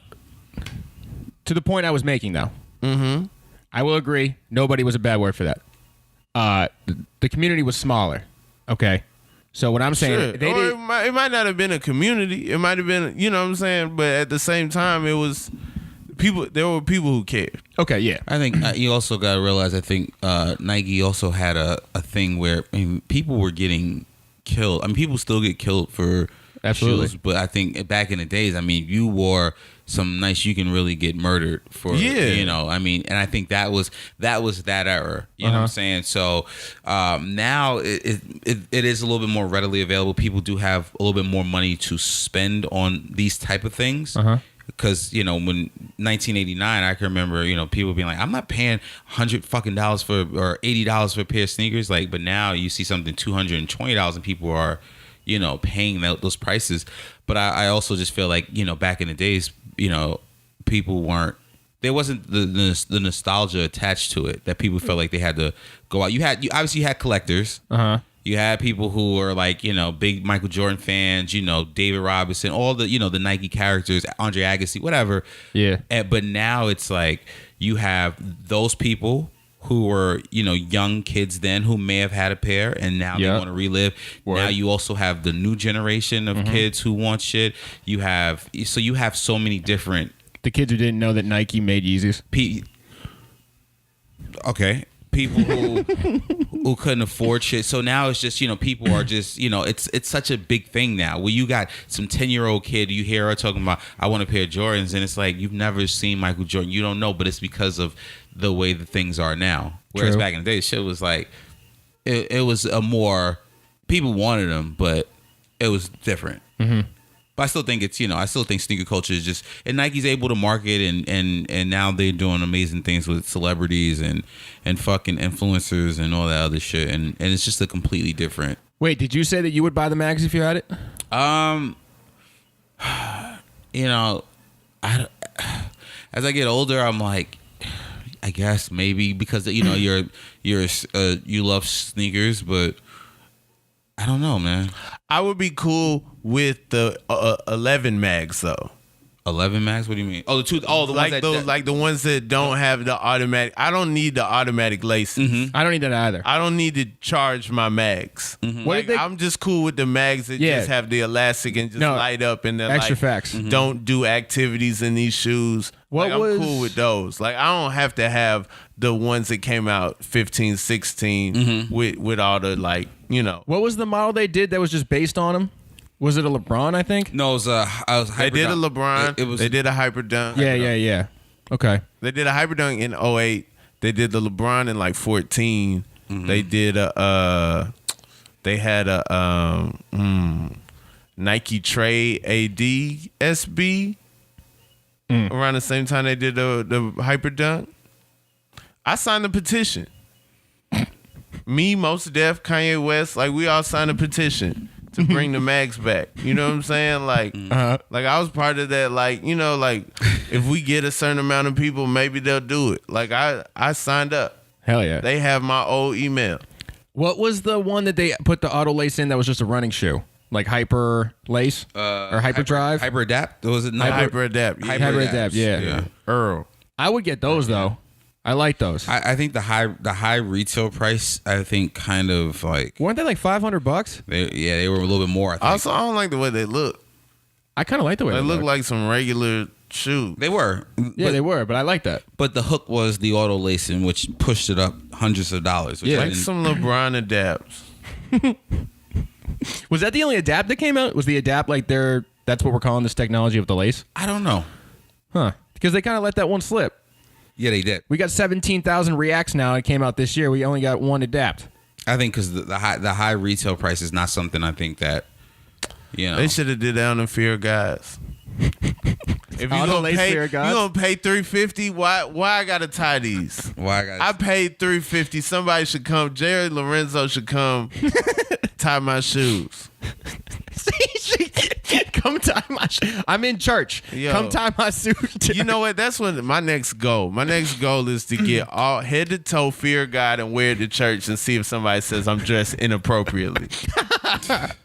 To the point I was making, though. I will agree. Nobody was a bad word for that. The community was smaller. Okay. So what I'm saying, Sure. they Or did. it might not have been a community. It might have been, you know what I'm saying? But at the same time, it was people. There were people who cared. Okay, yeah. I think you also got to realize. I think Nike also had a thing where people were getting killed. I mean, people still get killed for Absolutely. shoes, but I think back in the days, I mean, you wore some nice, you can really get murdered for. Yeah. You know, I mean, and I think that was that era. You know what I'm saying? So now it is a little bit more readily available. People do have a little bit more money to spend on these type of things. Because, you know, when 1989, I can remember, you know, people being like, I'm not paying $100 fucking dollars for or $80 for a pair of sneakers. Like, but now you see something $220 and people are, you know, paying those prices. But I also just feel like, you know, back in the days, you know, people weren't, there wasn't the nostalgia attached to it that people felt like they had to go out. You obviously had collectors. You had people who were like, you know, big Michael Jordan fans, you know, David Robinson, all the, you know, the Nike characters, Andre Agassi, whatever. Yeah. But now it's like you have those people who were, you know, young kids then who may have had a pair and now they want to relive. Word. Now you also have the new generation of kids who want shit. You have so many different The kids who didn't know that Nike made Yeezys. people who couldn't afford shit. So now it's just, you know, people are just, you know, it's such a big thing now where you got some 10-year-old kid you hear her talking about, I want a pair of Jordans, and it's like, you've never seen Michael Jordan, you don't know, but it's because of the way the things are now. Whereas True. back in the day, shit was like, it was a more, people wanted them, but it was different. But I still think it's, you know, I still think sneaker culture is just, and Nike's able to market and now they're doing amazing things with celebrities and fucking influencers and all that other shit. And it's just a completely different. Wait, did you say that you would buy the mags if you had it? You know, as I get older, I'm like, I guess maybe because, you know, you love sneakers, but I don't know, man. I would be cool with the 11 mags though. 11 mags? What do you mean? Oh, the ones Like that, those, like the ones that don't have the automatic. I don't need the automatic laces. I don't need that either. I don't need to charge my mags. What Like, did they- I'm just cool with the mags that Yeah. just have the elastic and just No, light up and they're extra like, facts. don't do activities in these shoes. What Like, I'm was- cool with those. Like, I don't have to have the ones that came out 15, 16 with all the, like, you know. What was the model they did that was just based on him? Was it a LeBron, I think? No, it was They did a LeBron. It was. They did a Hyper Dunk. Yeah. Okay. They did a Hyper Dunk in 08. They did the LeBron in like 14. They did they had a Nike Trade AD SB around the same time they did the Hyper Dunk. I signed the petition. Me, Mos Def, Kanye West, like we all signed a petition to bring the mags back. You know what I'm saying? Like, like I was part of that. Like, you know, like if we get a certain amount of people, maybe they'll do it. Like I signed up. Hell yeah. They have my old email. What was the one that they put the auto lace in that was just a running shoe? Like Hyper Lace? or Hyper Drive? Hyper Adapt? Was it not? Hyper Adapt. Yeah. Hyper Adapt, yeah. Earl. I would get those, though. I like those. I think the high retail price, I think kind of like Weren't they like $500? they were a little bit more. I think. Also, I don't like the way they look. I kind of like the way They they look look. like some regular shoes. They were. Yeah, they were, but I like that. But the hook was the auto lacing, which pushed it up hundreds of dollars. Which I Like didn't- some LeBron adapts. Was that the only adapt that came out? Was the adapt like their? That's what we're calling this technology of the lace, I don't know. huh? Because they kind of let that one slip. Yeah, they did. We got 17,000 reacts now. It came out this year. We only got one adapt. I think because the high retail price is not something I think that, you know. They should have did that on the Fear Guys. If you Auto gonna lace pay, Fear you Guys? gonna pay $350. Why I gotta tie these? Why I got I paid $350. Somebody should come. Jerry Lorenzo should come tie my shoes. Come tie my. I'm in church. Yo. Come tie my suit. You know what? That's what my next goal. My next goal is to get all head to toe Fear God and wear it to church and see if somebody says I'm dressed inappropriately.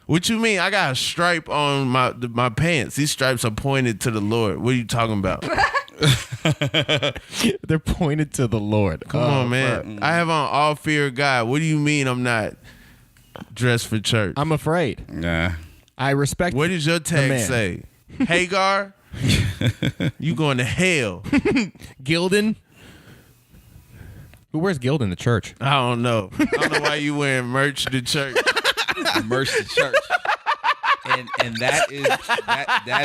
What you mean? I got a stripe on my pants. These stripes are pointed to the Lord. What are you talking about? They're pointed to the Lord. Come on, man. I have on all Fear God. What do you mean I'm not dressed for church? I'm afraid. Nah. I respect. What does your tag man. say? Hagar? You going to hell. Gildan. Who wears Gildan to church? I don't know. I don't know why you wearing merch to church. Merch to church. And that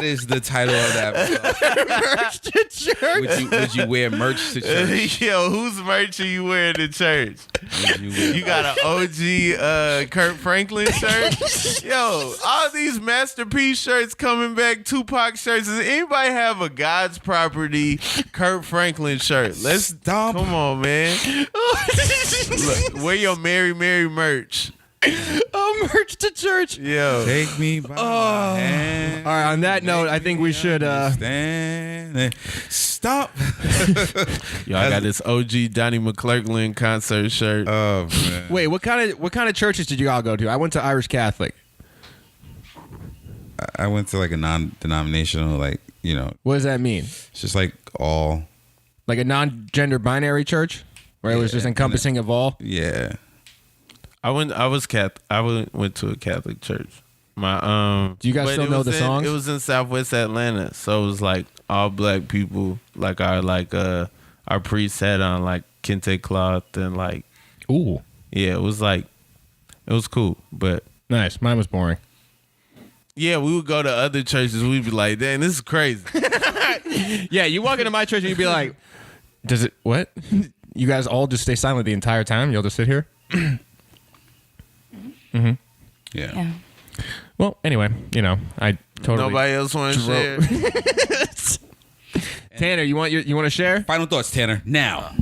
is the title of that episode. Merch to church. Would you wear merch to church? Yo, whose merch are you wearing to church? Would you wear You got an OG Kurt Franklin shirt? Yo, all these Masterpiece shirts coming back, Tupac shirts. Does anybody have a God's Property Kurt Franklin shirt? Let's Stop. Come on, man. Look, wear your Mary Mary merch. Oh, merch to church. Yo. Take me by my hand. All right. On that note, I think we should. Stop. Yo, I got this OG Donnie McClurkin concert shirt. Oh man. Wait. What kind of churches did you all go to? I went to Irish Catholic. I went to like a non-denominational, like, you know, What does that mean? it's just like all. Like a non-gender binary church, where it was just encompassing of all. Yeah. I went to a Catholic church. Do you guys but still it know was the songs? It was in Southwest Atlanta, so it was like all black people. Like our priest had on like kente cloth and like Ooh, yeah, it was cool. But nice. Mine was boring. yeah, we would go to other churches. We'd be like, dang, this is crazy. Yeah, you walk into my church and you'd be like, "Does it what?" You guys all just stay silent the entire time. You'll just sit here. Yeah. Yeah. Well, anyway, I totally. Nobody else want to share. Tanner, you want to share? Final thoughts, Tanner. Now.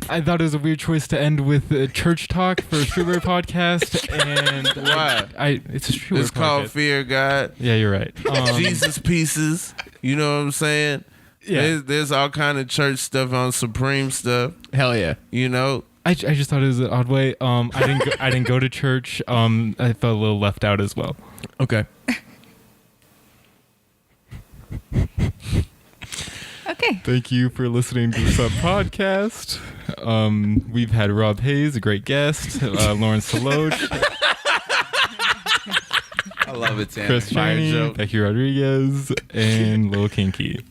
I thought it was a weird choice to end with church talk for a Streetwear podcast, and Why? it's a Streetwear It's called podcast. Fear God. Yeah, you're right. Jesus pieces. You know what I'm saying? Yeah. There's all kind of church stuff on Supreme stuff. Hell yeah. You know. I just thought it was an odd way. I didn't go to church. I felt a little left out as well. Okay. Okay. Thank you for listening to this podcast. We've had Rob Haze, a great guest, Lawrence DeLoach, I love it, Tanner. Chris Cheney, joke. Becky Rodriguez, and Lil Kinky.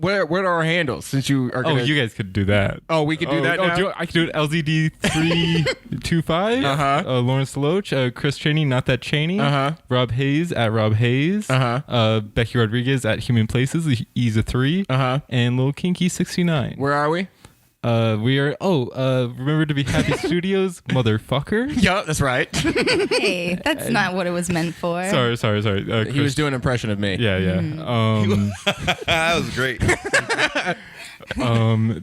What are our handles? Since you are Oh, gonna... you guys could do that. Oh, we could do that now? I could do it. LZD325. Lawrence DeLoach, Chris Cheney, not that Cheney. Rob Haze at Rob Haze. Becky Rodriguez at Human Places. He's a 3. And Lil Kinky 69. Where are we? We are. Remember to be Happy Studios, motherfucker. Yeah, that's right. Hey, that's not what it was meant for. Sorry. He was doing an impression of me. Yeah. That was great.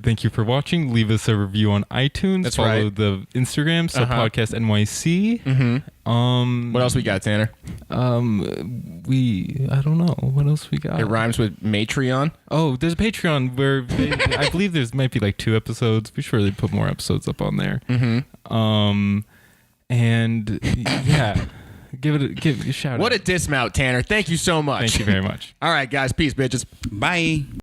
Thank you for watching. Leave us a review on iTunes. That's Follow right. the Instagram, Podcast NYC. What else we got, Tanner? I don't know what else we got. It rhymes with Matreon. Oh, there's a Patreon where I believe there's might be like 2 episodes. Be sure they put more episodes up on there. And yeah, give it a shout out. What a dismount, Tanner. Thank you so much. Thank you very much. All right, guys. Peace, bitches. Bye.